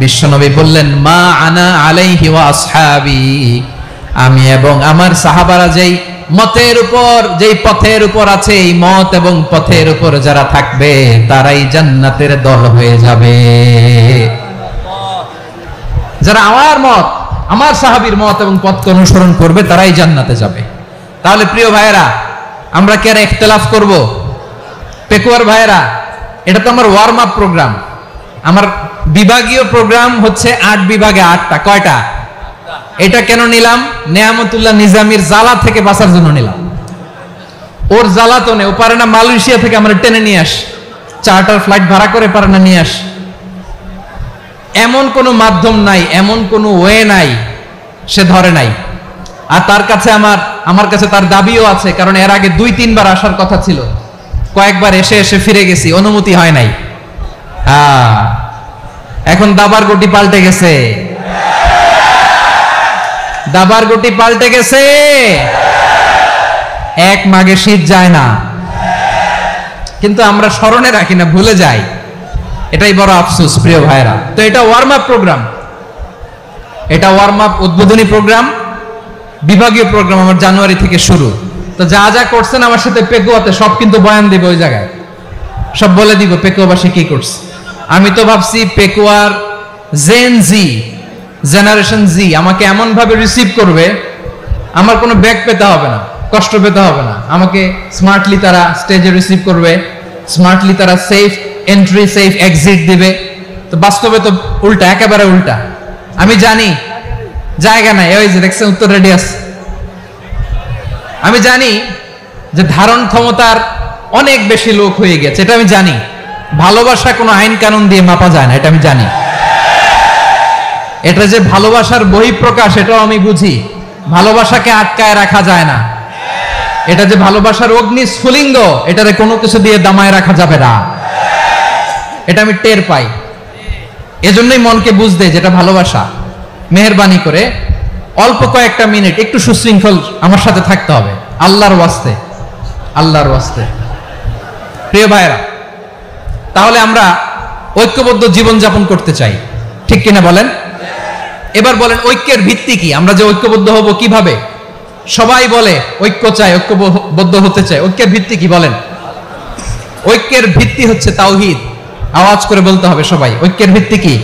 বিশ্বনবী বললেন, মা আনা আলাইহি ওয়া আসহাবি, আমি এবং আমার সাহাবারা যেই মতের উপর, যেই পথের উপর আছে, এই মত এবং পথের উপর যারা থাকবে তারাই জান্নাতের দল হয়ে যাবে। যারা আমার মত, আমার সাহাবীর মত এবং পথকে অনুসরণ করবে তারাই জান্নাতে যাবে। তাহলে প্রিয় ভাইয়েরা, আমরা কি আর ইখতিলাফ করব? পেকুয়ার ভাইয়েরা, এটা তো আমার ওয়ার্ম আপ প্রোগ্রাম। আমার বিভাগীয় প্রোগ্রাম হচ্ছে 8 বিভাগে 8টা। কয়টা? এটা কেন নিলাম? নেয়ামতুল্লাহ নিজামীর জ্বালা থেকে বাঁচার জন্য নিলাম। ওর জ্বালাতনে ও পারে না মালয়েশিয়া থেকে আমরা টেনে নিয়ে আস, চার্টার ফ্লাইট ভাড়া করে পারে না নিয়ে আস। এমন কোনো মাধ্যম নাই, এমন কোনো ওয়ে নাই সে ধরে নাই। আর তার কাছে আমার কাছে তার দাবিও আছে, কারণ এর আগে 2-3 বার আসার কথা ছিল, কয়েকবার এসে এসে ফিরে গেছি, অনুমতি হয় নাই। এখন দাবার গুটি পাল্টে গেছে, দাবার গুটি পাল্টে গেছে। এক মাঘে শীত যায় না, কিন্তু আমরা স্মরণে রাখি না, ভুলে যাই। এটাই বড় আফসোস প্রিয় ভাইরা। তো এটা ওয়ার্ম আপ প্রোগ্রাম, এটা ওয়ার্ম আপ উদ্বোধনী প্রোগ্রাম, বিভাগীয় প্রোগ্রাম আমার জানুয়ারি থেকে শুরু। তো যা যা করছেন আমার সাথে পেকুয়াতে সব কিন্তু বয়ান দিব, ওই জায়গায় সব বলে দিব পেকুয়াবাসী কি করছে। আমি তো ভাবছি পেকুয়ার জেনারেশন জি আমাকে এমন ভাবে রিসিভ করবে, আমার কোনো ব্যাক পেতে হবে না, কষ্ট পেতে হবে না। আমাকে স্মার্টলি তারা স্টেজে রিসিভ করবে, স্মার্টলি তারা সেফ এন্ট্রি সেফ এক্সিট দিবে। তো বাস্তবে তো উল্টা, একেবারে উল্টা। আমি জানি জায়গা নাই, ওই যে দেখছেন উত্তর রেডি আছে। আমি জানি যে ধারণ ক্ষমতার অনেক বেশি লোক হয়ে গেছে, এটা আমি জানি। ভালোবাসা কোনো আইন কানুন দিয়ে মাপা যায় না, এটা আমি জানি। এটা যে ভালোবাসার বহিঃপ্রকাশ, এটাও আমি বুঝি। ভালোবাসাকে আটকায় রাখা যায় না। এটা যে ভালোবাসার অগ্নি স্ফুলিঙ্গ, এটারে কোনো কিছু দিয়ে দামায় রাখা যাবে না, এটা আমি টের পাই। এজন্যই মনকে বুঝতে যেটা ভালোবাসা। মেহেরবানি করে অল্প কয়েকটা মিনিট একটু সুশৃঙ্খল আমার সাথে থাকতে হবে, আল্লাহর ওয়াস্তে, আল্লাহর ওয়াস্তে। প্রিয় ভাইরা, তাহলে আমরা ঐক্যবদ্ধ জীবন যাপন করতে চাই, ঠিক কিনা বলেন? এবার বলেন ঐক্যের ভিত্তি কি? আমরা যে ঐক্যবদ্ধ হব কিভাবে? সবাই বলে ঐক্য চাই, ঐক্যবদ্ধ হতে চাই। ঐক্যের ভিত্তি কি বলেন? ঐক্যের ভিত্তি হচ্ছে তাওহীদ। আওয়াজ করে বলতে হবে সবাই, ঐক্যের ভিত্তি কি?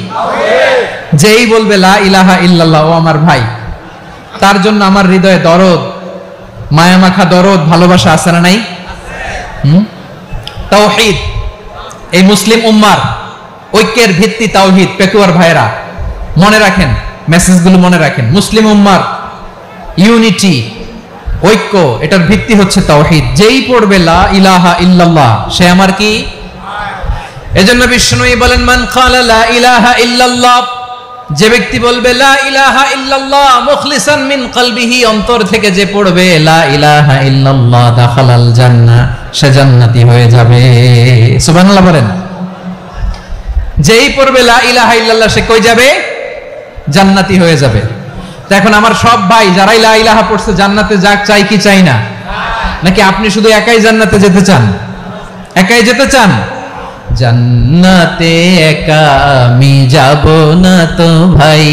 যেই বলবে লা ইলাহা ইল্লাল্লাহ, ও আমার ভাই, তার জন্য আমার হৃদয়ে দরদ, মায়ামাখা দরদ, ভালোবাসা আছে না নাই? তাওহীদ। এই মুসলিম উম্মার ঐক্যের ভিত্তি তাওহীদ। পেকুয়ার ভাইরা মনে রাখেন, মেসেজগুলো মনে রাখেন। মুসলিম উম্মার ইউনিটি, ঐক্য, এটার ভিত্তি হচ্ছে তাওহীদ। যেই পড়বে লা ইলাহা ইল্লাল্লাহ, সে আমার কি? এজন্য বিষ্ণুই বলেন, মান ক্বালা লা ইলাহা ইল্লাল্লাহ, যে ব্যক্তি বলবে লা ইলাহা ইল্লাল্লাহ মুখলিসান মিন কলবিহি, অন্তর থেকে যে পড়বে লা ইলাহা ইল্লাল্লাহ, দাখালাল জান্নাহ, সে জান্নাতি হয়ে যাবে। সুবহানাল্লাহ বলেন। যেই পড়বে লা ইলাহা ইল্লাল্লাহ, সে কই যাবে? জান্নাতি হয়ে যাবে। তো এখন আমার সব ভাই যারাই লা ইলাহা পড়ছে জান্নাতে যাক, চাই কি চাই না? নাকি আপনি শুধু একাই জান্নাতে যেতে চান? একাই যেতে চান? জান্নাতে একা আমি যাব না তো ভাই,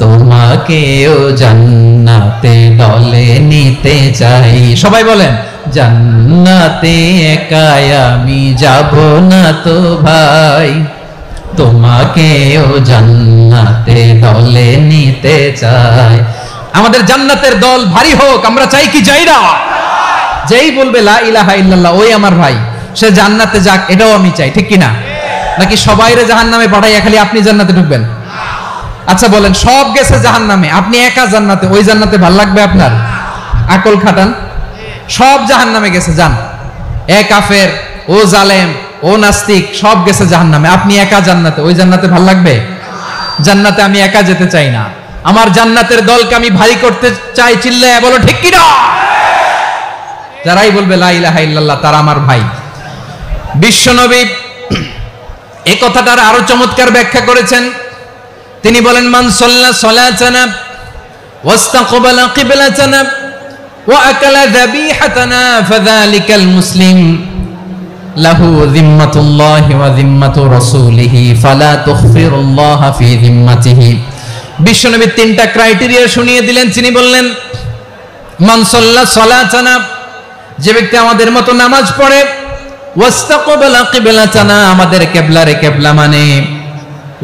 তোমাকেও জান্নাতে দলে নিতে চাই। সবাই বলেন, জান্নাতে একা আমি যাব না তো ভাই, তোমাকেও জান্নাতে দলে নিতে চাই। আমাদের জান্নাতের দল ভারী হোক, আমরা চাই কি চাই না? যেই বলবে লা ইলাহা ইল্লাল্লাহ, ওই আমার ভাই, সে জান্নাতে যাক, এটাও আমি চাই, ঠিক কিনা? নাকি সবাইরে জাহান্নামে পাঠাইয়া খালি আপনি জান্নাতে ঢুকবেন? আচ্ছা বলেন, সব গেছে জাহান্নামে, আপনি একা জান্নাতে, ওই জান্নাতে ভাল লাগবে আপনার? আকল খাটান। সব জাহান্নামে গেছে, যান। এ কাফের, ও জালেম, ও নাস্তিক, সব গেছে জাহান্নামে, আপনি একা জান্নাতে, ওই জান্নাতে ভাল লাগবে? জান্নাতে আমি একা যেতে চাই না, আমার জান্নাতের দলকে আমি ভারী করতে চাই। চিল্লায় বলো ঠিক কিনা? যারাই বলবে লা ইলাহা ইল্লাল্লাহ, তারা আমার ভাই। বিশ্বনবী এই কথাটার আরো চমৎকার ব্যাখ্যা করেছেন। তিনি বলেন, মান সাল্লা সালাতানা ওয়াস্তাকবালা কিবলাতানা ওয়া আকালা যাবিহাতানা ফাযালিকাল মুসলিম লাহু যিম্মাতুল্লাহি ওয়া যিম্মাতু রাসূলিহি ফালা তুখফিরুল্লাহা ফি যিম্মাতিহি। বিশ্বনবী তিনটা ক্রাইটেরিয়া শুনিয়ে দিলেন। তিনি বললেন, মান সাল্লা সালাতানা, যে ব্যক্তি আমাদের মতো নামাজ পড়ে, ওয়াস্তাকবালা কিবলাতানা, আমাদের কিবলারে কিবলা মানে,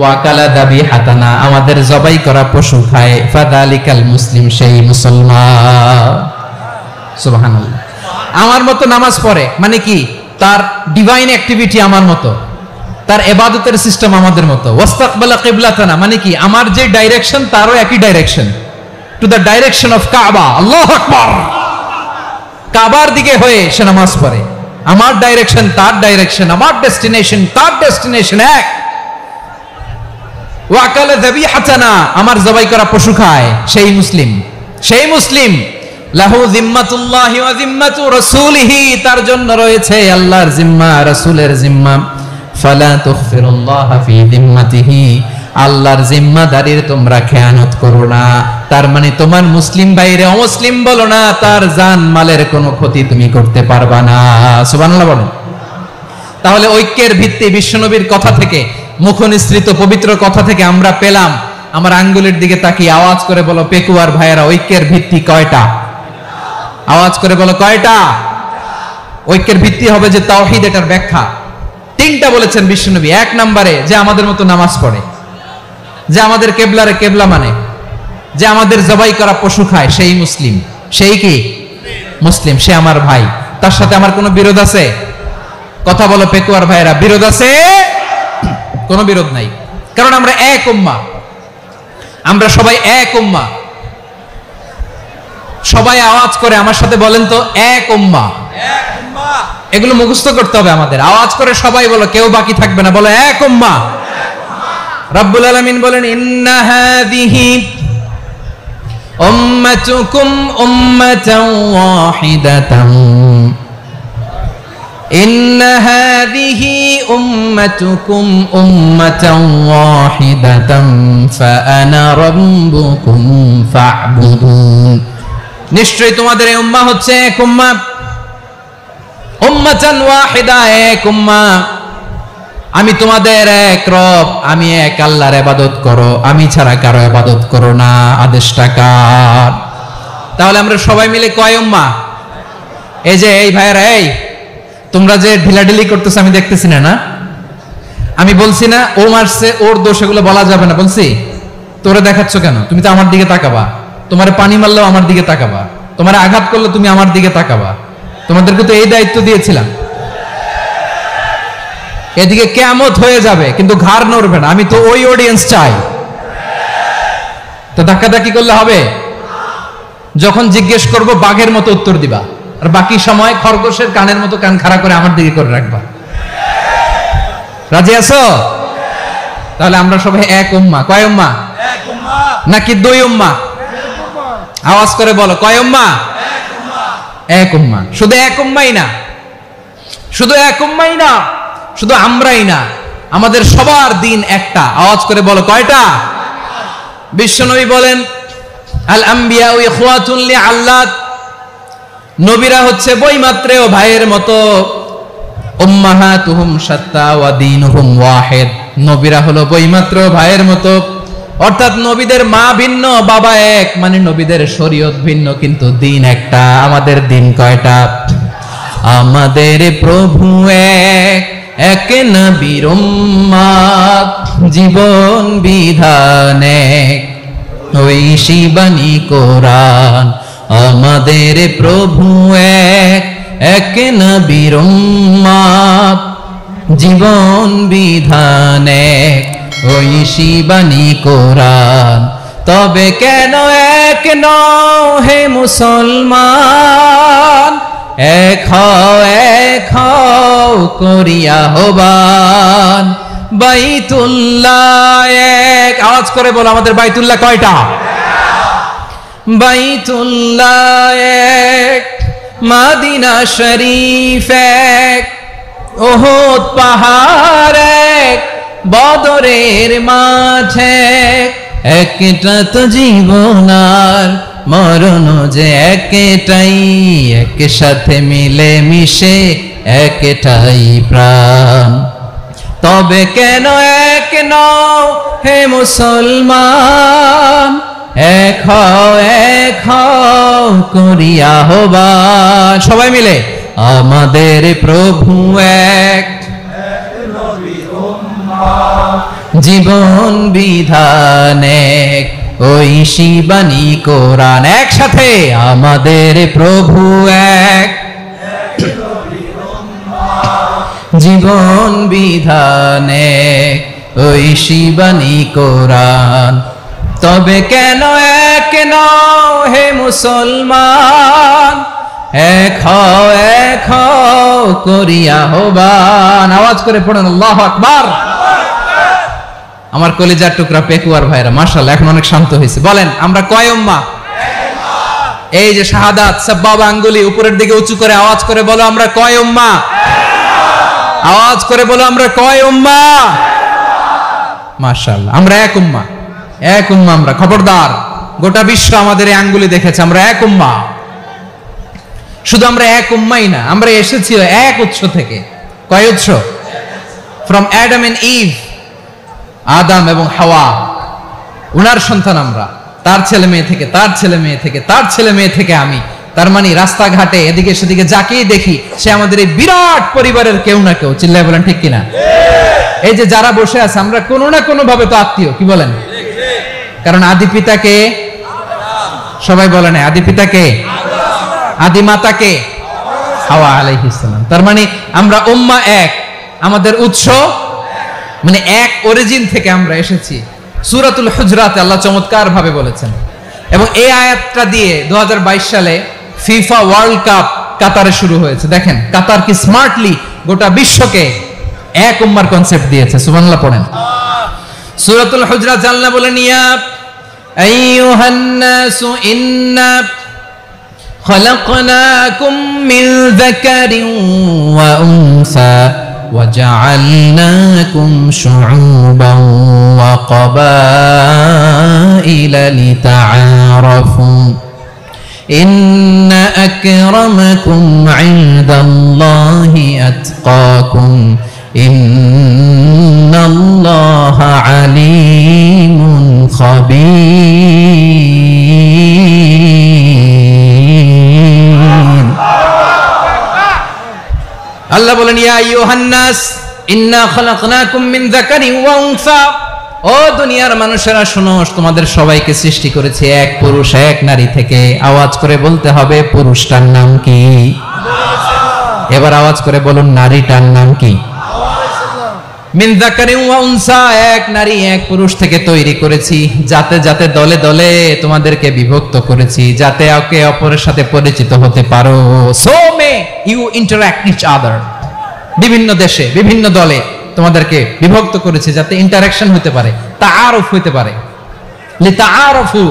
ওয়া কালা যাবিহাতানা, আমাদের জবাই করা পশু খায়, ফাযালিকাল মুসলিম, সেই মুসলমান। সুবহানাল্লাহ। আমার মতো নামাজ পড়ে মানে কি, তার ডিভাইন অ্যাক্টিভিটি আমার মতো, তার ইবাদতের সিস্টেম আমাদের মতো। ওয়াস্তাকবালা কিবলাতানা মানে কি, আমার যে ডাইরেকশন তারও একই direction, to the direction of কাবা। আল্লাহু আকবার। কাবার দিকে হয়ে সে নামাজ পড়ে। আমার ডাইরেকশন তার ডাইরেকশন, আমার ডেস্টিনেশন তার ডেস্টিনেশন এক। ওয়াকালা যাবিহাতানা, আমার জবাই করা পশু খায়, সেই মুসলিম, সেই মুসলিম। লাহু জিম্মাতুল্লাহি ওয়া জিম্মাতু রাসূলিহি, তার জন্য রয়েছে আল্লাহর জিম্মা, রাসূলের জিম্মা। ফালা তুখফিরুল্লাহা ফি জিম্মাতিহি, আল্লাহর জিম্মাদারির তোমরা খেয়ানত করো না। তার মানে তোমার মুসলিম বাইরে অমুসলিম বলো না, তার জান মালের কোনো ক্ষতি তুমি করতে পারবা না। সুবহানাল্লাহ বলো। তাহলে ঐক্যের ভিত্তি বিশ্বনবীর কথা থেকে, মুখনিসৃত পবিত্র কথা থেকে আমরা পেলাম। আমার আঙ্গুলের দিকে তাকিয়ে আওয়াজ করে বলো পেকুয়ার ভাইয়েরা, ঐক্যের ভিত্তি কয়টা? আওয়াজ করে বলো কয়টা? ঐক্যের ভিত্তি হবে যে তাওহীদ, এটার ব্যাখ্যা তিনটা বলেছেন বিশ্বনবী। এক নম্বরে যে আমাদের মতো নামাজ পড়ে, যে আমাদের কেবলারে কেবলা মানে, যে আমাদের জবাই করা পশু খায়, সেই মুসলিম। সেই কি মুসলিম, সে আমার ভাই। তার সাথে আমার কোনো বিরোধ আছে? কথা বলো পেকুয়ার ভাইয়েরা, বিরোধ আছে? কোনো বিরোধ নাই, কারণ আমরা এক উম্মাহ, আমরা সবাই এক উম্মাহ। সবাই আওয়াজ করে আমার সাথে বলেন তো, এক উম্মাহ। এগুলো মুখস্থ করতে হবে আমাদের। আওয়াজ করে সবাই বলো, কেউ বাকি থাকবে না, বলো এক উম্মাহ। রব্বুল আলামিন বলেন, ইন্না হাযিহি উম্মাতুকুম উম্মাতান ওয়াহিদাতান, ইন্না হাযিহি উম্মাতুকুম উম্মাতান ওয়াহিদাতান ফাআনা রাব্বুকুম ফা'বুদুন। নিশ্চয়ই তোমাদের এই উম্মাহ হচ্ছে এক উম্মাহ, উম্মাতান ওয়াহিদা, এক উম্মাহ। আমি তোমাদের এক রব, আমি এক আল্লাহর ইবাদত করো, আমি ছাড়া কারো ইবাদত করো না। আদেশটা কার? তাহলে আমরা সবাই মিলে কয় উম্মাহ? এই যে এই ভাইয়েরা, এই তোমরা যে ঢিলাঢিলি করতেছো আমি দেখতেছি না, না আমি বলছি না ও মারছে ওর দোষ, এগুলো বলা যাবে না বলছি? তোরে দেখাচ্ছ কেন? তুমি তো আমার দিকে তাকাবা। তোমারে পানি মারলেও আমার দিকে তাকাবা, তোমারে আঘাত করলে তুমি আমার দিকে তাকাবা। তোমাদেরকে তো এই দায়িত্ব দিয়েছিলাম। এদিকে কিয়ামত হয়ে যাবে কিন্তু ঘাড় নড়বে না, আমি তো ওই অডিয়েন্স চাই। তো ধাক্কাধাক্কি করলে হবে? যখন জিজ্ঞেস করব বাঘের মতো উত্তর দিবা, আর বাকি সময় খরগোশের কানের মতো কান খাড়া করে আমার দিকে করে রাখবা। রাজি আছো? তাহলে আমরা সবাই এক উম্মাহ। কয় উম্মাহ? নাকি দুই উম্মাহ? আওয়াজ করে বলো, কয় উম্মাহ? এক উম্মাহ। শুধু এক উম্মাই না, শুধু এক উম্মাই না, শুধু আমরাই না, আমাদের সবার দিন একটা। আওয়াজ করে বলো কয়টা? বিশ্বনবী বলেন, আল আম্বিয়া ইখওয়াতুন লিআল্লাত, নবীরা হচ্ছে বৈমাত্রেয় ভাইয়ের মতো। উম্মাহাতুহুম শাত্তা ওয়া দীনুহুম ওয়াহিদ, নবীরা হলো বৈমাত্রেয় ভাইয়ের মতো। অর্থাৎ নবীদের মা ভিন্ন, বাবা এক, মানে নবীদের শরীয়ত ভিন্ন কিন্তু দিন একটা। আমাদের দিন কয়টা? আমাদের প্রভু এক, এক নবীর উম্মাত, জীবন বিধান এক, ওই শিবানী কোরআন। আমাদের প্রভু এক, এক নবীর উম্মাত, জীবন বিধান এক, ওই শিবানী কোরআন। তবে কেন এক নও হে মুসলমান, এক হও করিয়া আহ্বান। বাইতুল্লাহ এক, আওয়াজ করে বলো আমাদের বাইতুল্লাহ কয়টা? বাইতুল্লাহ এক, মদিনা শরীফ এক, উহুদ পাহাড় এক, বদরের মাঠে একটা তো জীবন আর মরণ যে একটাই, একসাথে মিলে মিশে একটাই প্রাণ। তবে কেন এক নও হে মুসলমান, এক হও করিয়া আহ্বান। সবাই মিলে আমাদের প্রভু এক, জীবন বিধান এক, ওই শিবানী কোরআন। একসাথে আমাদের প্রভু এক, জীবন বিধানে ওই শিবানী কোরআন। তবে কেন এক নও হে মুসলমান, এক হও করিয়া আহ্বান। আওয়াজ করে পড়েন আল্লাহু আকবার। আমার কলিজার টুকরা পেকুয়ার ভাইরা মাশাআল্লাহ এখন অনেক শান্ত হয়েছে। বলেন আমরা কয় উম্মাহ? এই যে শাহাদাত সাব্বাবা আঙ্গুলি উপরের দিকে উঁচু করে আওয়াজ করে বলো আমরা কয় উম্মাহ? আওয়াজ করে বলো আমরা কয় উম্মাহ? মাশাআল্লাহ আমরা এক উম্মাহ, এক উম্মাহ আমরা। খবরদার, গোটা বিশ্ব আমাদের এই আঙ্গুলি দেখেছে আমরা এক উম্মাহ। শুধু আমরা এক উম্মাই না, আমরা এসেছি এক উৎস থেকে। কয় উৎস? ফ্রম অ্যাডাম এন্ড ইভ, আদম এবং হাওয়া, উনার সন্তান আমরা। তার ছেলে মেয়ে থেকে, তার ছেলে মেয়ে থেকে, তার ছেলে মেয়ে থেকে আমি। তার মানে রাস্তাঘাটে এদিকে সেদিকে যাকেই দেখি সে আমাদের এই বিরাট পরিবারের কেউ না কেউ। চিল্লায় বলেন ঠিক কিনা? এই যে যারা বসে আছে আমরা কোনো না কোনো ভাবে তো আত্মীয়। কি বলেন? কারণ আদি পিতাকে সবাই বলে না, আদি পিতাকে, আদি মাতাকে হাওয়া আলাইহিস সালাম। তার মানে আমরা উম্মাহ এক, আমাদের উৎস মানে এক অরিজিন থেকে আমরা এসেছি। সূরাতুল হুজরাতে আল্লাহ চমৎকার ভাবে বলেছেন। এবং এই আয়াতটা দিয়ে 2022 সালে ফিফা ওয়ার্ল্ড কাপ কাতারে শুরু হয়েছে। দেখেন কাতার কি স্মার্টলি গোটা বিশ্বকে এক উম্মার কনসেপ্ট দিয়েছে। সুবহানাল্লাহ পড়েন। সূরাতুল হুজরাত আল্লাহ বলেন ইয়া আইয়ুহান নাসু ইন্না খলাকনাকুম মিন যাকারিন ওয়া উনসা وجعلناكم شعوبا وقبائل لتعارفوا إن أكرمكم عند الله أتقاكم إن الله عليم خبير। আল্লাহ বলেন ইয়া আইয়ুহান নাস ইন্না খালাকনাকুম মিন যাকারিন ওয়া উনসা। ও দুনিয়ার মানুষেরা শোনো, তোমাদের সবাইকে সৃষ্টি করেছি এক পুরুষ এক নারী থেকে। আওয়াজ করে বলতে হবে পুরুষটার নাম কি? এবার আওয়াজ করে বলুন নারীটার নাম কি? মিন যাকারিন ওয়া উনসা, এক নারী এক পুরুষ থেকে তৈরি করেছি। যাতে যাতে দলে দলে তোমাদেরকে বিভক্ত করেছি, যাতে একে অপরের সাথে পরিচিত হতে পারো। So may you interact each other. বিভিন্ন দেশে বিভিন্ন দলে তোমাদেরকে বিভক্ত করেছে যাতে ইন্টারঅ্যাকশন হতে পারে, তাআরুফ হতে পারে। লিতাআরফু,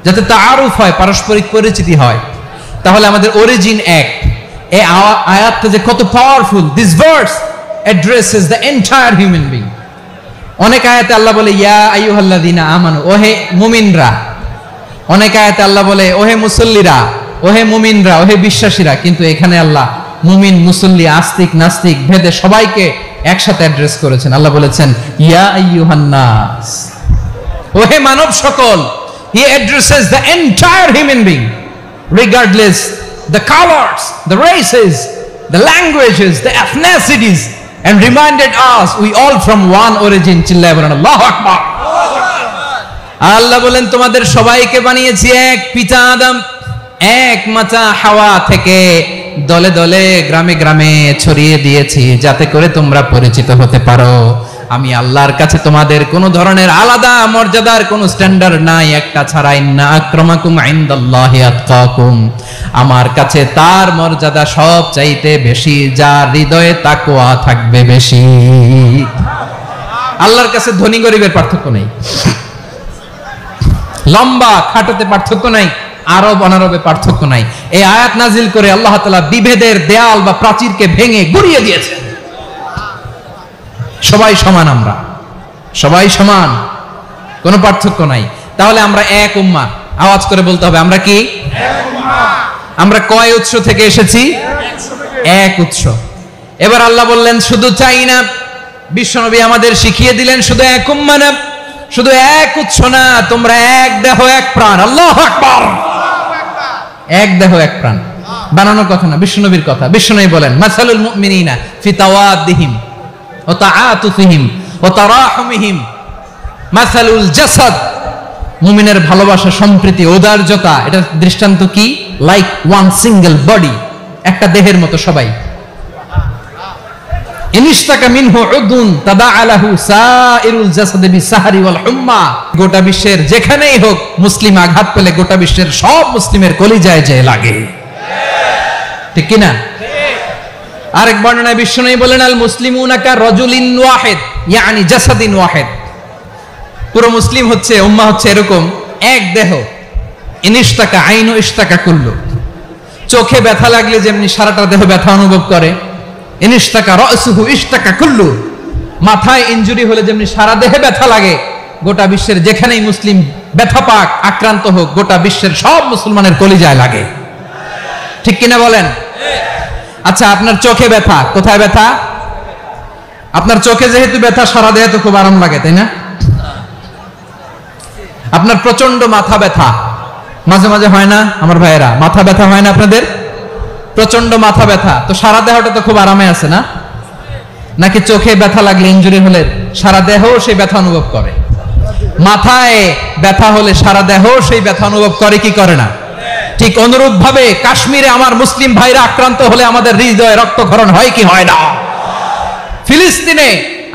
যাতে তাআরুফ হয়, পারস্পরিক পরিচিতি হয়। তাহলে আমাদের অরিজিন এক। এই আয়াতটা যে কত powerful. This verse addresses the entire human being. অনেক আয়াতে আল্লাহ বলে ইয়া আইয়ুহাল্লাযীনা আমানু, ওহে মুমিনরা। অনেক আয়াতে আল্লাহ বলে ওহে মুসল্লিরা, ওহে মুমিনরা, ওহে বিশ্বাসীরা। কিন্তু এখানে আল্লাহ মুমিন মুসল্লি আস্তিক নাস্তিক ভেদে সবাইকে একসাথে অ্যাড্রেস করেছেন। আল্লাহ বলেছেন ইয়া আইয়ুহান নাস, ওহে মানব সকল। He addresses the entire human being regardless the colors, the races, the languages, the ethnicities, and reminded us we all from one origin. চিল্লায় বলেন আল্লাহু আকবার। আল্লাহ বলেন তোমাদের সবাইকে বানিয়েছি এক পিতা আদম, এক মাতা হাওয়া থেকে। দলে দলে গ্রামে গ্রামে ছড়িয়ে দিয়েছি যাতে করে তোমরা পরিচিত হতে পারো। আমি আল্লাহর কাছে তোমাদের কোনো ধরনের আলাদা মর্যাদার কোনো স্ট্যান্ডার্ড নাই, একটা ছাড়া। ইন্না আক্রামাকুম ইনদাল্লাহি আতকাকুম, আমার কাছে তার মর্যাদা সব চাইতে বেশি যার হৃদয়ে তাকওয়া থাকবে বেশি। আল্লাহর কাছে ধনী গরিবের পার্থক্য নেই, লম্বা খাটোতে পার্থক্য নাই, আরব অনারবে পার্থক্য নাই। এই আয়াত নাজিল করে আল্লাহ তাআলা বিভেদের দেয়াল বা প্রাচীরকে ভেঙে গুড়িয়ে দিয়েছেন। সবাই সমান, আমরা সবাই সমান, কোনো পার্থক্য নাই। তাহলে আমরা এক উম্মাহ। আওয়াজ করে বলতে হবে আমরা কি? আমরা কয় উৎস থেকে এসেছি? এক উৎস। এবার আল্লাহ বললেন শুধু চাই না, বিশ্বনবী আমাদের শিখিয়ে দিলেন শুধু এক উম্মাহ না, শুধু এক উৎস না, তোমরা এক দেহ এক প্রাণ। আল্লাহু আকবার। এক দেহ এক প্রাণ বানানো কথা না, বিশ্বনবীর কথা। বিশ্বনবী বলেন মাসালুল মুমিনিনা ফি তাওয়াদ্দিহিম ওয়া তাআতুফিহিম ওয়া তারাহুমিহিম মাসালুল জাসাদ মুমিনের ভালোবাসা, সম্প্রীতি, ঔদার্যতা, এটা দৃষ্টান্ত কি? লাইক ওয়ান সিঙ্গেল বডি, একটা দেহের মতো সবাই। ইনিশতাকা মিনহু উদুন তাদাআলাহু সাইরুল জাসাদি বিসাহরি ওয়াল হুম্মা। গোটা বিশ্বের যেখানেই হোক মুসলিম আঘাত পেলে গোটা বিশ্বের সব মুসলিমের কলিজায় যে লাগে, ঠিক কি না? আরেক বর্ণনায় বিশ্বনবী বলেন, আল মুসলিমুনা কা রাজুলিন ওয়াহিদ ইয়ানি জাসাদিন ওয়াহিদ। পুরো মুসলিম হচ্ছে, উম্মাহ হচ্ছে এরকম এক দেহ। ইনিশতাকা আইনু ইশতাকা কুল্লু। চোখে ব্যথা লাগলে যেমনি সারাটা দেহ ব্যথা অনুভব করে, ইনিশতাকা রাসুহু ইশতাকা কুল্লু। মাথায় ইনজুরি হলে যেমনি সারা দেহে ব্যথা লাগে, গোটা বিশ্বের যেখানেই মুসলিম ব্যথা পাক, আক্রান্ত হোক, গোটা বিশ্বের সব মুসলমানের কলিজায় লাগে, ঠিক কিনা বলেন? আচ্ছা, আপনার চোখে ব্যথা, কোথায় ব্যথা? আপনার চোখে যেহেতু ব্যথা, সারা দেহে তো খুব আরাম লাগে, তাই না? আপনার প্রচন্ড মাথা ব্যথা মাঝে মাঝে হয় না আমার ভাইয়েরা? মাথা ব্যথা হয় না আপনাদের? প্রচন্ড মাথা ব্যথা, তো সারা দেহটা তো খুব আরামে আছে না? নাকি চোখে ব্যথা লাগলে, ইনজুরি হলে সারা দেহ সেই ব্যথা অনুভব করে? মাথায় ব্যথা হলে সারা দেহ সেই ব্যথা অনুভব করে কি করে না? ঠিক অনুরূপ ভাবে কাশ্মীরে আমার মুসলিম ভাইরা আক্রান্ত হলে আমাদের হৃদয়ে রক্তক্ষরণ হয় কি হয় না? ফিলিস্তিনে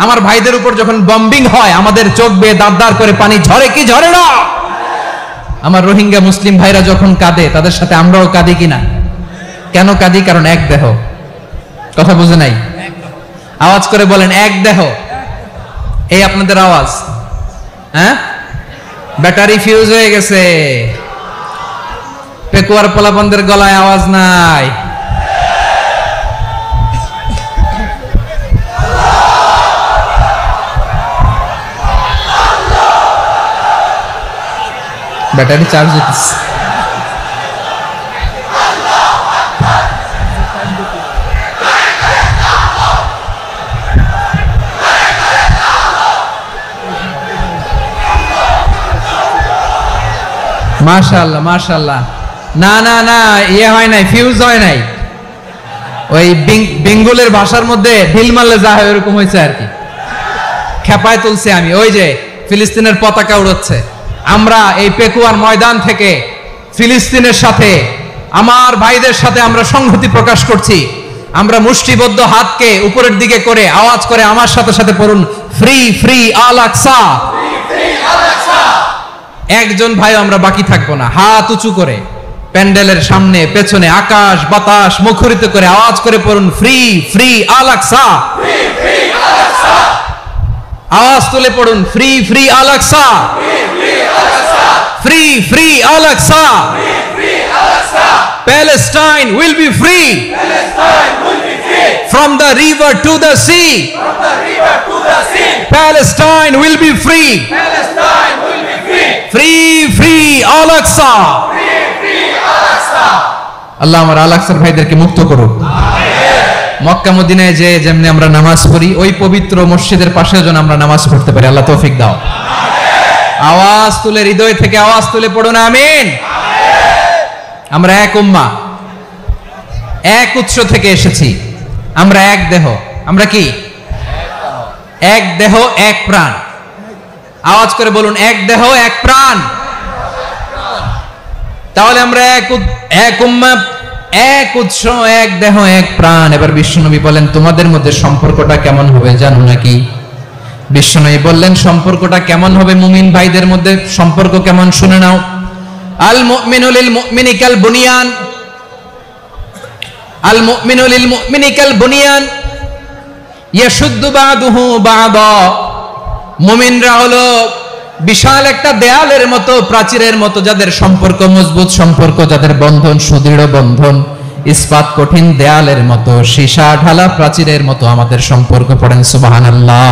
আমার ভাইদের উপর যখন বম্বিং হয়, আমাদের চোখ বেয়ে দাঁত করে পানি ঝরে কি ঝরে না? আমার রোহিঙ্গা মুসলিম ভাইরা যখন কাঁদে, তাদের সাথে আমরাও কাঁদি কিনা? কেন কাঁদি? কারণ এক দেহ। কথা বুঝে নাই? আওয়াজ করে বলেন, এক দেহ। এই আপনাদের আওয়াজ, হ্যাঁ? ব্যাটারি ফিউজ হয়ে গেছে, পেকুয়ার পোলাপনদের গলায় আওয়াজ নাই। ব্যাটারি চার্জ হইতেছে। মাশাআল্লাহ মাশাআল্লাহ। না না না, ইয়ে হয় নাই, ফিউজ হয় নাই। ওই বেঙ্গলের ভাষার মধ্যে ঢিল মারলে যা হয় ওরকম হয়েছে আর কি। খেপায় তুলছে আমি। ওই যে ফিলিস্তিনের পতাকা উড়াচ্ছে, আমরা এই পেকুয়ার ময়দান থেকে ফিলিস্তিনের সাথে, আমার ভাইদের সাথে আমরা সংহতি প্রকাশ করছি। আমরা মুষ্টিবদ্ধ হাতকে উপরের দিকে করে আওয়াজ করে আমার সাথে সাথে পড়ুন, ফ্রি ফ্রি আল আকসা। একজন ভাই আমরা বাকি থাকবো না। হাত উঁচু করে প্যান্ডেলের সামনে পেছনে আকাশ বাতাস মুখরিত করে আওয়াজ করে পড়ুন, ফ্রি ফ্রি আল আকসা। আওয়াজ তুলে পড়ুন, free free Al Aqsa, free free Al Aqsa. Palestine will be free from the river to the sea. Palestine will be free. Free free Al Aqsa. আল্লাহ আমার আল আকসার ভাইদেরকে মুক্ত করুক। মক্কা মদিনায় যে যেমনি আমরা নামাজ পড়ি, ওই পবিত্র মসজিদের পাশে যেন আমরা নামাজ পড়তে পারি। আল্লাহ তৌফিক দাও। আওয়াজ তুলে, হৃদয় থেকে আওয়াজ তুলে পড়ুন আমিন। আমরা এক উম্মাহ, এক উৎস থেকে এসেছি, আমরা এক দেহ। আমরা কি? এক দেহ এক প্রাণ। আওয়াজ করে বলুন, এক দেহ এক প্রাণ। তাহলে আমরা এক উম্মাহ, এক উৎস, এক দেহ এক প্রাণ। এবার বিশ্বনবী বলেন, তোমাদের মধ্যে সম্পর্কটা কেমন হবে জানো নাকি? বিশ্বনবী বললেন, সম্পর্কটা কেমন হবে মুমিন ভাইদের মধ্যে? সম্পর্ক কেমন শুনে নাও। আল মুমিনু লিল মুমিনি কাল বুনিয়ান, আল মুমিনু লিল মুমিনি কাল বুনিয়ান ইয়াশুদ্দু বাদুহু বাদা। মুমিনরা হলো বিশাল একটা দেয়ালের মতো, প্রাচীরের মতো, যাদের সম্পর্ক মজবুত সম্পর্ক, যাদের বন্ধন সুদৃঢ় বন্ধন, ইস্পাত কঠিন দেয়ালের মতো, সীসা ঢালা প্রাচীরের মতো আমাদের সম্পর্ক। পড়েন সুবহানাল্লাহ।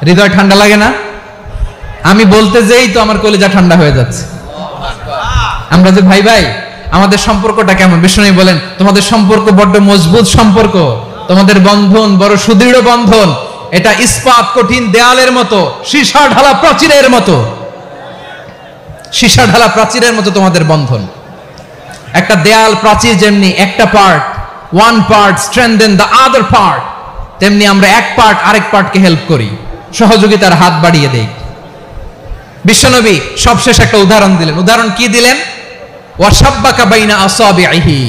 হৃদয় ঠান্ডা লাগে না? আমি বলতে যেই তো আমার কলিজা ঠান্ডা হয়ে যাচ্ছে। আমরা যে ভাই ভাই, আমাদের সম্পর্কটা কেমন? বিষ্ণু বলেন, তোমাদের সম্পর্ক বড্ড মজবুত সম্পর্ক, তোমাদের বন্ধন বড় সুদৃঢ় বন্ধন। এটা ইস্পাত কঠিন দেয়ালের মতো, সীসা ঢালা প্রাচীরের মতো, সীসা ঢালা প্রাচীরের মতো তোমাদের বন্ধন। একটা দেয়াল প্রাচীর যেমনি একটা part, one part strengthen the other part, তেমনি আমরা এক পার্ট আরেক পার্টকে হেল্প করি, সহযোগিতার হাত বাড়িয়ে দেই। বিশ্বনবী সবশেষ একটা উদাহরণ দিলেন। উদাহরণ কি দিলেন? ওয়াসাব্বাকা বাইনা আসাবিহি,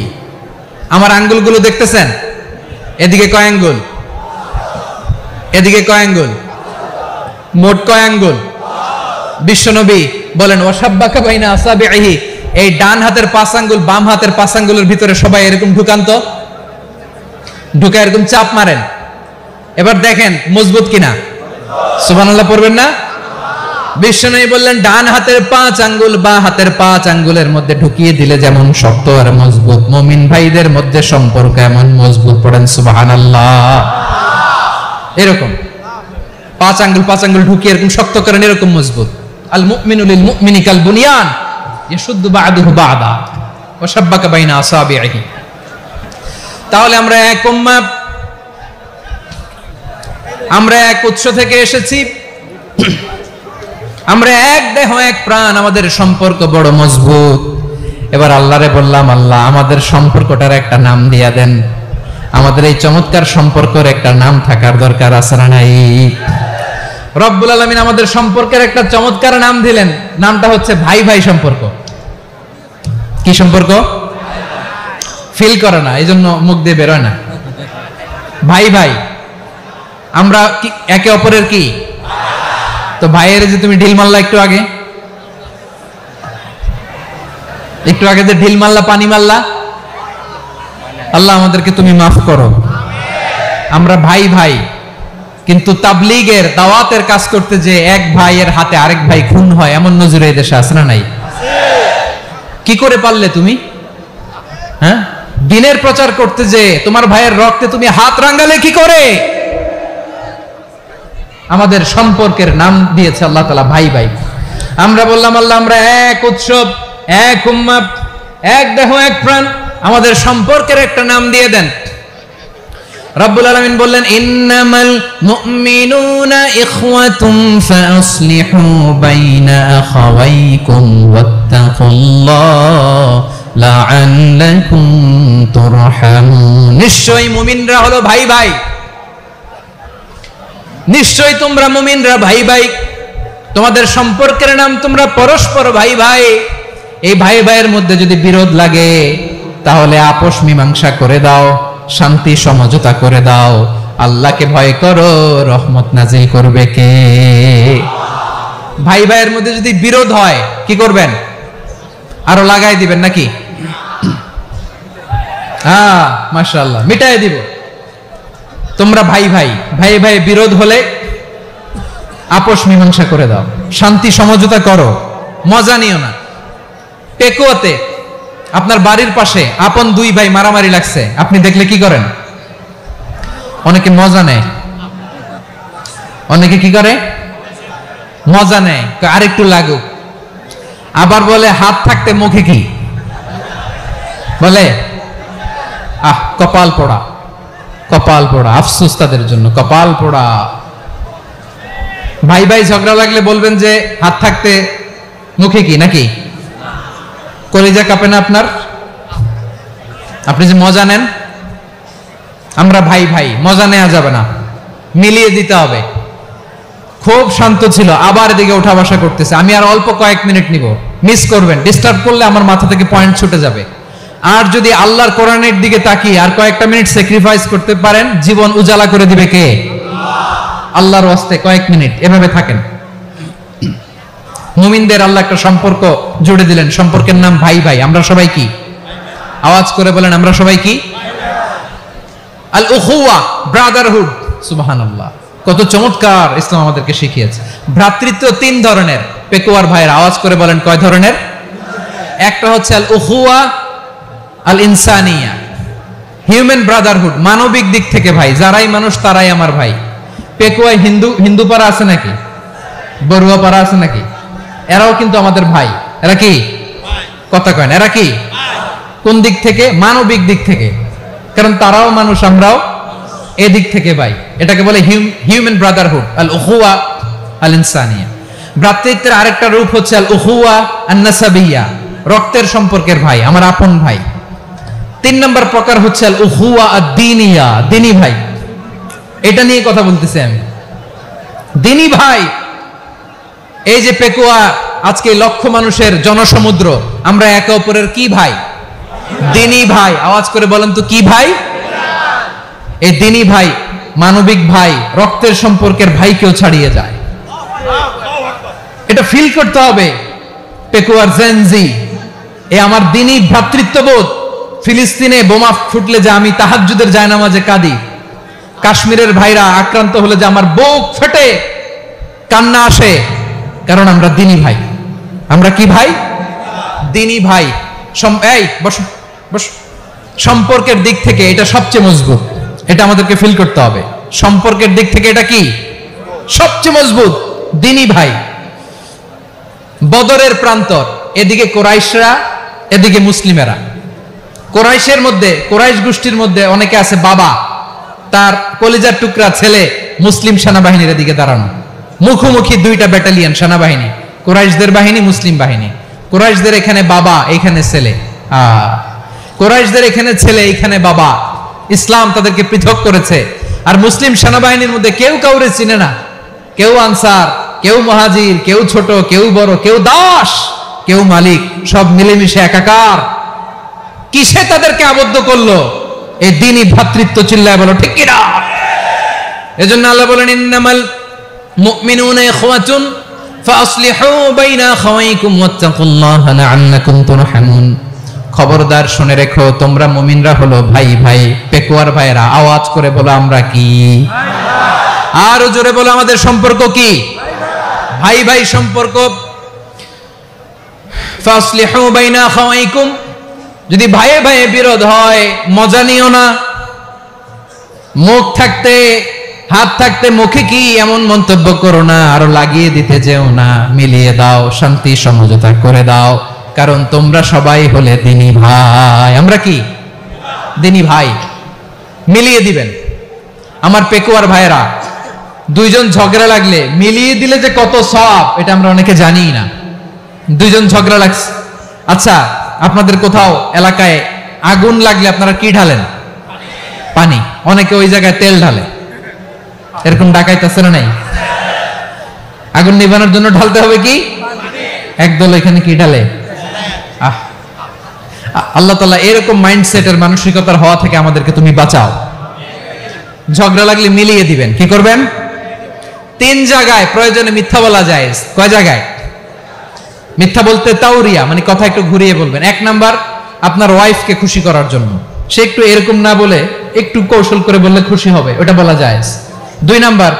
আমার আঙ্গুলগুলো দেখতেছেন? এদিকে কয় আঙ্গুল, এদিকে কয় আঙ্গুল, মোট কয় আঙ্গুল? বিশ্বনবী বলেন ওয়াসাব্বাকা বাইনা আসাবিহি, এই ডান হাতের 5 আঙ্গুল বাম হাতের 5 আঙ্গুলের ভিতরে সবাই এরকম ঢুকান তো, ঢুকে এরকম চাপ মারেন, এবার দেখেন মজবুত কিনা। সুবহানাল্লাহ পড়বেন না? বিশ্বনবী বললেন ডান হাতের 5 আঙ্গুল বাম হাতের 5 আঙ্গুলের মধ্যে ঢুকিয়ে দিলে যেমন শক্ত আর মজবুত, মুমিন ভাইদের মধ্যে সম্পর্ক এমন মজবুত। পড়েন সুবহানাল্লাহ। এরকম 5 আঙ্গুল ঢুকিয়ে এরকম শক্ত করেন, এরকম মজবুত। আল মুমিনু লিল মুমিনি কাল বুনিয়ান ইয়াশুদ্দু বা'দুহু বা'দা ওয়া শাব্বাকা বাইনা আসাবিহি। তাহলে আমরা এক উম্মাহ, আমরা এক উৎস থেকে এসেছি, আমরা এক দেহ এক প্রাণ, আমাদের সম্পর্ক বড় মজবুত। এবার আল্লাহরে বললাম, আল্লাহ আমাদের সম্পর্কটার একটা নাম দিয়া দেন। আমাদের এই চমৎকার সম্পর্কের একটা নাম থাকার দরকার আছে না নাই? রব্বুল আলামিন আমাদের সম্পর্কের একটা চমৎকার নাম দিলেন, নামটা হচ্ছে ভাই ভাই সম্পর্ক। কি সম্পর্ক? ফিল করে না, এই জন্য মুখ দিয়ে বেরোয় না। ভাই ভাই, আমরা একে অপরের কি? তো ভাইয়ের যে তুমি ঢিল মারলা একটু আগে, একটু আগে যে ঢিল মারলা, পানি মারলা, আল্লাহ আমাদেরকে তুমি মাফ করো। আমরা ভাই ভাই, কিন্তু তাবলীগের দাওয়াতের কাজ করতে যে এক ভাইয়ের হাতে আরেক ভাই খুন হয়, এমন নজরে এই দেশে আছে না নাই? কি করে পারলে তুমি? হ্যাঁ, দিনের প্রচার করতে যে তোমার ভাইয়ের রক্তে তুমি হাত রাঙ্গালে কি করে? আমাদের সম্পর্কের নাম দিয়েছে আল্লাহ তাআলা ভাই ভাই। আমরা বললাম আল্লাহ আমরা এক উৎসব, এক উম্মাহ, এক দেহ এক প্রাণ, আমাদের সম্পর্কের একটা নাম দিয়ে দেন। রব্বুল আলামিন বললেন ইন্নামাল মুমিনুনা ইখওয়াতুন ফাসলিহু বাইনা আখাওয়াইকুম ওয়াত্তাকুল্লাহ লাআল্লাকুম তুরহামুন। নিশ্চয়ই মুমিনরা হলো ভাই ভাই, নিশ্চয়ই তোমরা মুমিনরা ভাই ভাই, তোমাদের সম্পর্কের নাম তোমরা পরস্পর ভাই ভাই। এই ভাই ভাইয়ের মধ্যে যদি বিরোধ লাগে তাহলে আপোষ মীমাংসা করে দাও, শান্তি সমঝোতা করে দাও। আল্লাহকে ভয় করো, রহমত নাজিল করবে কে? ভাই ভাইয়ের মধ্যে যদি বিরোধ হয় কি করবেন? আরো লাগাই দিবেন নাকি? হ্যাঁ মাশাআল্লাহ, মিটাই দিব। তোমরা ভাই ভাই, ভাই ভাই বিরোধ হলে আপোষ মীমাংসা করে দাও, শান্তি সমঝোতা করো, মজা নিও না। পেকুয়াতে আপনার বাড়ির পাশে আপন 2 ভাই মারামারি লাগছে, আপনি দেখলে কি করেন? অনেকে মজা নেয়, অনেকে কি করে? মজা নেয়, আরেকটু লাগুক। আবার বলে হাত থাকতে মুখে কি বলে? আহ কপাল পোড়া, কপাল পোড়া, আফসোস তাদের জন্য, কপাল পোড়া। ভাই ভাই ঝগড়া লাগলে বলবেন যে হাত থাকতে মুখে কি, নাকি? কলিজা কাঁপে না আপনার? আপনি যে মজা নেন। আমরা ভাই ভাই, মজা নেওয়া যাবে না, মিলিয়ে দিতে হবে। খুব শান্ত ছিল, আবার এদিকে ওঠা বসা করতেছে। আমি আর অল্প কয়েক মিনিট নিব, মিস করবেন। ডিস্টার্ব করলে আমার মাথা থেকে পয়েন্ট ছুটে যাবে। আর যদি আল্লাহর কোরআনের দিকে তাকিয়ে আর কয়েকটা মিনিট স্যাক্রিফাইস করতে পারেন, জীবন উজালা করে দিবে কে? আল্লাহর ওয়াস্তে কয়েক মিনিট এভাবে থাকেন। মুমিনদের আল্লাহ একটা সম্পর্ক জুড়ে দিলেন, সম্পর্কের নাম ভাই ভাই। আমরা সবাই কি? আওয়াজ করে বলেন, আমরা সবাই কি? আল উখুয়া, ব্রাদারহুড। সুবহানাল্লাহ, কত চমৎকার ইসলাম আমাদেরকে শিখিয়েছে। ভ্রাতৃত্ব 3 ধরনের। পেকুয়ার ভাইয়ের আওয়াজ করে বলেন কয় ধরনের? একটা হচ্ছে আল উখুয়া আল ইনসানিয়া, হিউম্যান ব্রাদারহুড, মানবিক দিক থেকে ভাই, যারাই মানুষ তারাই আমার ভাই। পেকুয়ায় হিন্দু পাড়া আছে নাকি? বড়ুয়া পাড়া আছে নাকি? এরাও কিন্তু আমাদের ভাই। এরা কি? কথা কয় না, এরা কি? কোন দিক থেকে? মানবিক দিক থেকে, কারণ তারাও মানুষ, আমরাও এদিক থেকে ভাই। এটাকে বলে হিউম্যান ব্রাদারহুড, আল উখুয়া আল ইনসানিয়া। ভ্রাতৃত্বের আরেকটা রূপ হচ্ছে আল উখুয়া আন নাসাবিয়া, রক্তের সম্পর্কের ভাই, আমার আপন ভাই। 3 নম্বর প্রকার হচ্ছে আল উখুয়া আদ-দীনিয়া, দিনী ভাই। এটা নিয়ে কথা বলতেছি আমি। দিনী ভাই এই যে পেকুয়া, আজকে লক্ষ মানুষের জনসমুদ্র, আমরা একে অপরের কি ভাই? দিনী ভাই। আওয়াজ করে বলেন তো কি ভাই? এই দিনী ভাই, মানবিক ভাই, রক্তের সম্পর্কের ভাইকেও ছাড়িয়ে যায়। এটা ফিল করতে হবে। পেকুয়ার জেনজি, এ আমার দিনী ভ্রাতৃত্ববোধ। ফিলিস্তিনে বোমা ফুটলে যে আমি তাহাজ্জুদের জায়নামাজে কাঁদি, কাশ্মীরের ভাইরা আক্রান্ত হলে যে আমার বুক ফেটে কান্না আসে, কারণ আমরা দিনী ভাই। আমরা কি ভাই? দিনী ভাই। এই বসো বসো। সম্পর্কের দিক থেকে এটা সবচেয়ে মজবুত, এটা আমাদেরকে ফিল করতে হবে। সম্পর্কের দিক থেকে এটা কি সবচেয়ে মজবুত? দিনী ভাই। বদরের প্রান্তর, এদিকে কোরাইশরা, এদিকে মুসলিমেরা। কোরাইশের মধ্যে, কোরাইশ গোষ্ঠীর মধ্যে অনেকে আছে বাবা, তার কলিজার টুকরা ছেলে মুসলিম সেনাবাহিনীর এদিকে দাঁড়ানো, মুখোমুখি দুইটা ব্যাটালিয়ন সেনাবাহিনী, কোরাইশদের বাহিনী, মুসলিম বাহিনী। কোরাইশদের এখানে বাবা, এখানে ছেলে। কোরাইশদের এখানে ছেলে, এখানে বাবা। ইসলাম তাদেরকে পৃথক করেছে। আর মুসলিম সেনাবাহিনীর মধ্যে কেউ কাউরে চিনে না, কেউ আনসার, কেউ মুহাজির, কেউ ছোট, কেউ বড়, কেউ দাস, কেউ মালিক, সব মিলেমিশে একাকার। কিসে তাদেরকে আবদ্ধ করলো? এই দ্বীনি ভ্রাতৃত্ব। চিল্লায় বলো ঠিক কিনা? এজন্য আল্লাহ বলেন, ইন্নামাল মুমিনুনা ইখওয়াতুন ফাসলিহু বাইনা আখাওয়াইকুম ওয়াত্তাকুল্লাহা লাআল্লাকুম তুরহামুন। খবরদার শুনে রেখো, তোমরা মুমিনরা হলো ভাই ভাই। পেকুয়ার ভাইরা আওয়াজ করে বলো আমরা কি? আর জোরে বলো আমাদের সম্পর্ক কি? ভাই ভাই সম্পর্ক। ফাসলিহু বাইনা আখাওয়াইকুম, যদি ভাইয়ে ভাইয়ে বিরোধ হয় মজা নিও না। মুখ থাকতে, হাত থাকতে মুখে কি এমন মন্তব্য করো না, আরো লাগিয়ে দিতে যেও না। মিলিয়ে দাও, শান্তি সমঝোতা করে দাও, কারণ তোমরা সবাই হলে দিনী ভাই। আমরা কি? দিনী ভাই। মিলিয়ে দিবেন। আমার পেকুয়ার ভাইয়েরা, দুইজন ঝগড়া লাগলে মিলিয়ে দিলে যে কত সওয়াব, এটা আমরা অনেকে জানি না। দুইজন ঝগড়া লাগছে, আচ্ছা আপনাদের কোথাও এলাকায় আগুন লাগলে আপনারা কি ঢালেন? পানি। অনেকে ওই জায়গায় তেল ঢালে। এরকম ডাকাইত আছে না নাই? আগুন নিভানোর জন্য ঢালতে হবে কি? একদল এখানে কি ঢালে? আল্লাহ তাআলা এরকম মাইন্ডসেটের, মানসিকতার হওয়া থেকে আমাদেরকে তুমি বাঁচাও। ঝগড়া লাগলে মিলিয়ে দিবেন। কি করবেন? 3 জায়গায় প্রয়োজনে মিথ্যা বলা যায়। কয় জায়গায় মিথ্যা বলতে? তাওরিয়া, মানে কথা একটু ঘুরিয়ে বলবেন। 1 নাম্বার, আপনার ওয়াইফকে খুশি করার জন্য, সে একটু এরকম না বলে একটু কৌশল করে বললে খুশি হবে, ওটা বলা যায়। 2 নাম্বার,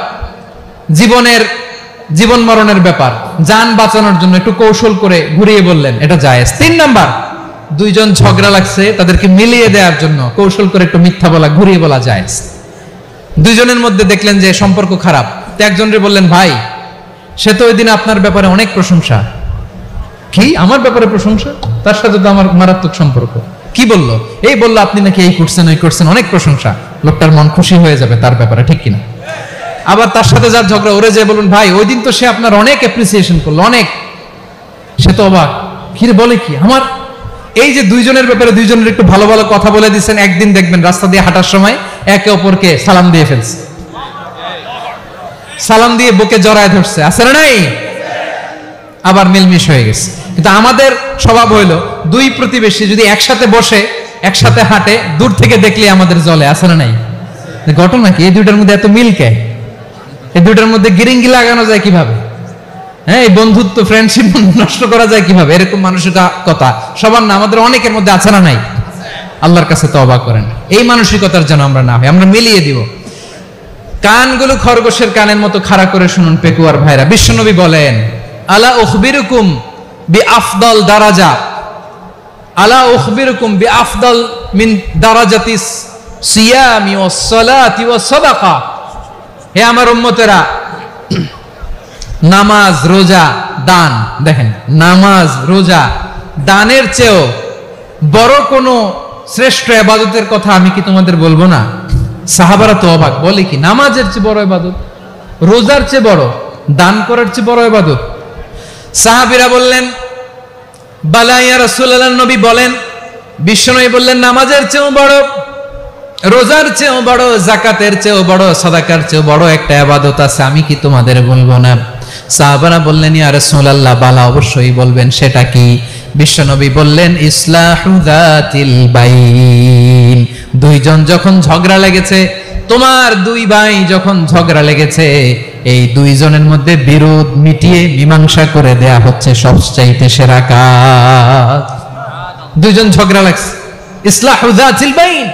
জীবন মরণের ব্যাপার, জান বাঁচানোর জন্য একটু কৌশল করে ঘুরিয়ে বললেন, এটা জায়েজ। 3 নাম্বার, দুইজন ঝগড়া লাগছে, তাদেরকে মিলিয়ে দেওয়ার জন্য কৌশল করে একটু মিথ্যা বলা, ঘুরিয়ে বলা জায়েজ। দুইজনের মধ্যে দেখলেন যে সম্পর্ক খারাপ, তো একজনরে বললেন, ভাই সে তো ওই দিন আপনার ব্যাপারে অনেক প্রশংসা। কি? আমার ব্যাপারে প্রশংসা? তার সাথে তো আমার মারাত্মক সম্পর্ক। কি বললো? এই বললো আপনি নাকি এই করছেন, ওই করছেন, অনেক প্রশংসা। লোকটার মন খুশি হয়ে যাবে তার ব্যাপারে, ঠিক কিনা? আবার তার সাথে যার ঝগড়া, ওরে যে বলুন, ভাই ওই দিন তো সে আপনার অনেক অ্যাপ্রিসিয়েশন করলো, অনেক। সে তো অবাক, কি রে বলে কি? আমার এই যে দুইজনের ব্যাপারে দুইজনের একটু ভালো ভালো কথা বলে দিচ্ছেন, একদিন দেখবেন রাস্তা দিয়ে হাঁটার সময় একে অপরকে সালাম দিয়ে ফেলছে, সালাম দিয়ে বুকে জড়ায় ধরছে, আছে না নাই? আবার মিলমিশ হয়ে গেছে। কিন্তু আমাদের স্বভাব হইলো, দুই প্রতিবেশী যদি একসাথে বসে একসাথে হাঁটে, দূর থেকে দেখলে আমাদের জ্বলে, আছে না নাই? ঘটনা কি? এই দুইটার মধ্যে এত মিল কে? এই দুইটার মধ্যে গিরিঙ্গি লাগানো যায় কিভাবে? হ্যাঁ, এই বন্ধুত্ব, ফ্রেন্ডশিপ নষ্ট করা যায় কিভাবে? এরকম মানসিকতা সবার না, আমাদের অনেকের মধ্যে আছে না নাই? আল্লাহর কাছে তওবা করেন, এই মানসিকতার যেন আমরা না হই, আমরা মিলিয়ে দিব। কানগুলো খরগোশের কানের মতো খাড়া করে শুনুন পেকুয়ার ভাইরা। বিশ্বনবী বলেন, আলা উখবিরুকুম বিআফদাল দারাজা, আলা উখবিরুকুম বিআফদাল মিন দারাজাতিস সিয়ামি ওয়াস সালাতি ওয়াস সাদাকা। হে আমার উম্মতেরা, নামাজ, রোজা, দান, দেখেন নামাজ, রোজা, দানের চেয়েও বড় কোন শ্রেষ্ঠ ইবাদতের কথা আমি কি তোমাদের বলবো না? সাহাবারা তো অবাক, বলে কি নামাজের চেয়ে বড় ইবাদত, রোজার চেয়ে বড়, দান করার চেয়ে বড় ইবাদত? সাহাবীরা বললেন, বালা ইয়া রাসূলুল্লাহ, নবী বলেন। বিশ্বনবী বললেন, নামাজের চেয়েও বড়, রোজার চেয়েও বড়, যাকাতের চেয়েও বড়, সাদাকার চেয়েও বড় একটা ইবাদত আছে, আমি কি তোমাদের বলবো না? সাহাবারা বললেন, ইয়া রাসূলুল্লাহ, বালা, অবশ্যই বলবেন, সেটা কি? বিশ্বনবী বললেন, ইসলাহু যাতিল বাইন। দুইজন যখন ঝগড়া লেগেছে, তোমার দুই ভাই যখন ঝগড়া লেগেছে, এই দুইজনের মধ্যে বিরোধ মিটিয়ে মীমাংসা করে দেয়া হচ্ছে সবচাইতে সেরা কাজ। দুইজন ঝগড়া লাগছে, ইসলাহু যাতিল বাইন,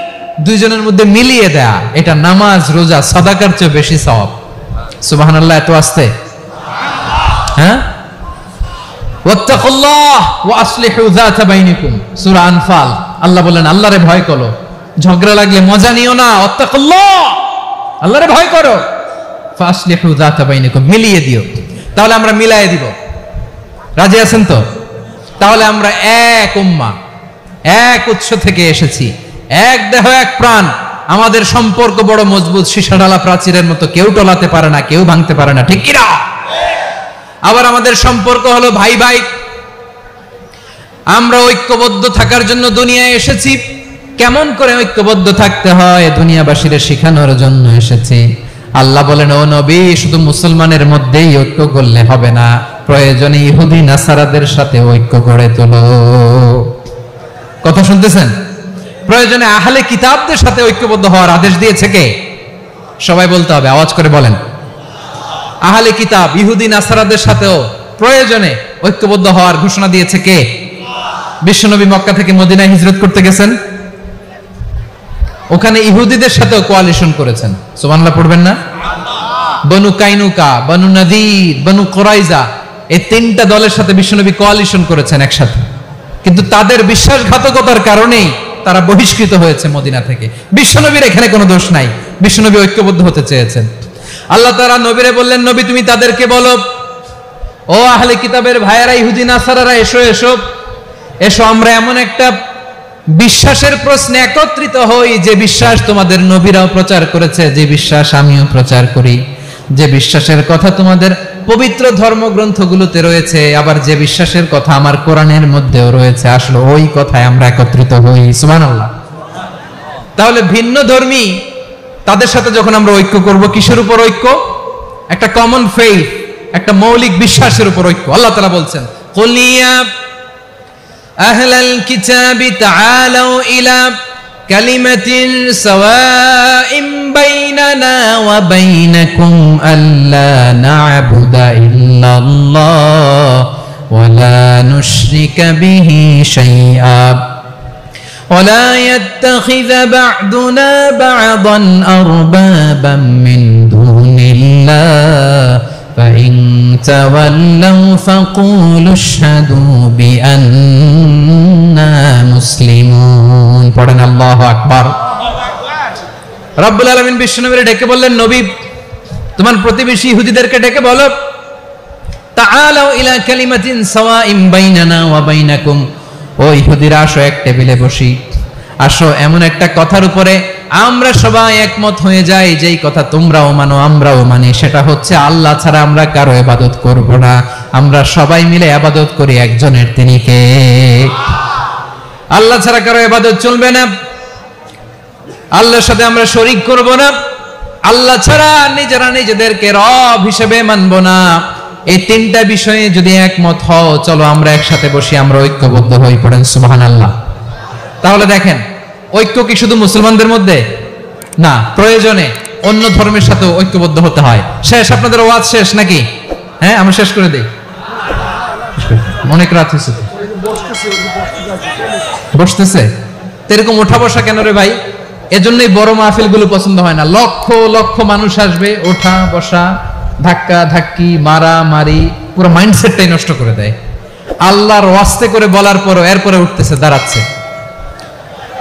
দুইজনের মধ্যে মিলিয়ে দেয়া, এটা নামাজ, রোজা, সাদাকার চেয়ে বেশি সওয়াব। সুবহানাল্লাহ, এত আস্তে? হ্যাঁ, ওয়াত্তাকুল্লাহ ওয়া আসলিহু যাতা বাইনিকুম, সূরা আনফাল। আল্লাহ বলেন, আল্লাহরে ভয় করো, ঝগড়া লাগলে মজা নিও না, ওয়াত্তাকুল্লাহ, আল্লাহরে ভয় করো, ফাসলিহু যাতা বাইনিকুম, মিলিয়ে দিও। তাহলে আমরা মিলায়ে দিব, রাজি আছেন তো? তাহলে আমরা এক উম্মাহ, এক উৎস থেকে এসেছি, এক দেহ এক প্রাণ, আমাদের সম্পর্ক বড় মজবুত, সীসাডালা প্রাচীরের মতো, কেউ টলাতে পারে না, কেউ ভাঙতে পারে না, ঠিক কিনা? আবার আমাদের সম্পর্ক হলো ভাই ভাই, আমরা ঐক্যবদ্ধ থাকার জন্য দুনিয়ায় এসেছি। কেমন করে ঐক্যবদ্ধ থাকতে হয় দুনিয়াবাসীর শেখানোর জন্য এসেছি। আল্লাহ বলেন, ও নবী, শুধু মুসলমানের মধ্যেই ঐক্য করলে হবে না, প্রয়োজনে ইহুদি নাসারাদের সাথে ঐক্য গড়ে তোলো। কথা শুনতেছেন? প্রয়োজনে আহলে কিতাবদের সাথে ঐক্যবদ্ধ হওয়ার আদেশ দিয়েছে কে? সবাই বলতে হবে, আওয়াজ করে বলেন। আহলে কিতাব, ইহুদি নাসারাদের সাথেও প্রয়োজনে ঐক্যবদ্ধ হওয়ার ঘোষণা দিয়েছে কে? বিশ্বনবী মক্কা থেকে মদিনায় হিজরত করতে গেছেন, ওখানে ইহুদিদের সাথেও কোয়ালিশন করেছেন। সুবহানাল্লাহ পড়বেন না? বনু কাইনুকা, বনু নাদির, বনু কুরাইজা, এই তিনটা দলের সাথে বিশ্বনবী কোয়ালিশন করেছেন একসাথে, কিন্তু তাদের বিশ্বাসঘাতকতার কারণেই তারা বহিষ্কৃত হয়েছে মদিনা থেকে। বিশ্বনবীর এখানে কোনো দোষ নাই, বিশ্বনবী ঐক্যবদ্ধ হতে চেয়েছেন। আল্লাহ তাআলা নবীরে বললেন, নবী তুমি তাদেরকে বলো, ও আহলে কিতাবের ভাইয়েরা, ইহুদি নাসারারা, এসো এসো এসো, আমরা এমন একটা বিশ্বাসের প্রশ্নে একত্রিত হই, যে বিশ্বাস তোমাদের নবীরাও প্রচার করেছে, যে বিশ্বাস আমিও প্রচার করি, যে বিশ্বাসের কথা তোমাদের পবিত্র ধর্মগ্রন্থগুলোতে রয়েছে, আবার যে বিশ্বাসের কথা আমার কোরআনের মধ্যেও রয়েছে, আসলে ওই কথায় আমরা একত্রিত হই। সুবহানাল্লাহ। তাহলে ভিন্ন ধর্মী তাদের সাথে যখন আমরা ঐক্য করব, কিসের উপর ঐক্য? একটা কমন ফেইথ, একটা মৌলিক বিশ্বাসের উপর ঐক্য। আল্লাহ তাআলা বলছেন, কুল ইয়া আহলাল কিতাবি তাআলাউ ইলা কালিমাতিন সাওয়াইন বাইনানা ওয়া বাইনাকুম আল্লা না'বুদা ইল্লাল্লাহ ওয়া লা নুশরিকা বিহি শাইআ ولا يتخذ بعضنا بعضا أربابا من دون الله فإن تولوا فقولوا اشهدوا بأننا مسلمون। পড়েন আল্লাহু আকবার। রব্বুল আলামিন বিশ্বনবীকে ডেকে বললেন, নবী তোমার প্রতিবেশী ইহুদিদেরকে ডেকে বলো, তাআলাউ ইলা কালিমাতিন সাওয়াইন বাইনানা ওয়া বাইনাকুম, ও ইহুদিরা, আসো এক টেবিলে বসি, আসো এমন একটা কথার উপরে আমরা সবাই একমত হয়ে যাই, যেই কথা তোমরাও মানো আমরাও মানি, সেটা হচ্ছে আল্লাহ ছাড়া আমরা কারো ইবাদত করব না, আমরা সবাই মিলে ইবাদত করি একজনের, তিনি কে? আল্লাহ ছাড়া কারো ইবাদত চলবে না, আল্লাহর সাথে আমরা শরীক করব না, আল্লাহ ছাড়া নিজেরা নিজেদেরকে রব হিসেবে মানব না। এই তিনটা বিষয়ে যদি একমত হও, চলো আমরা একসাথে বসি, আমরা ঐক্যবদ্ধ হই। পড়েন সুবহানাল্লাহ। তাহলে দেখেন, ঐক্য কি শুধু মুসলমানদের মধ্যে না, প্রয়োজনে অন্য ধর্মের সাথে ঐক্যবদ্ধ হতে হয়। শেষ? আপনাদের ওয়াজ শেষ নাকি? হ্যাঁ, আমরা শেষ করে দেই, অনেক রাত হয়েছে। বসতেছে এরকম ওঠা বসা কেন রে ভাই? এজন্যই বড় মাহফিল গুলো পছন্দ হয় না। লক্ষ লক্ষ মানুষ আসবে, ওঠা বসা, ধাক্কা ধাক্কি, মারা মারি, পুরো মাইন্ডসেটটাই নষ্ট করে দেয়। আল্লাহর ওয়াস্তে করে বলার পরও এরপরে উঠতেছে, দাঁড়াচ্ছে।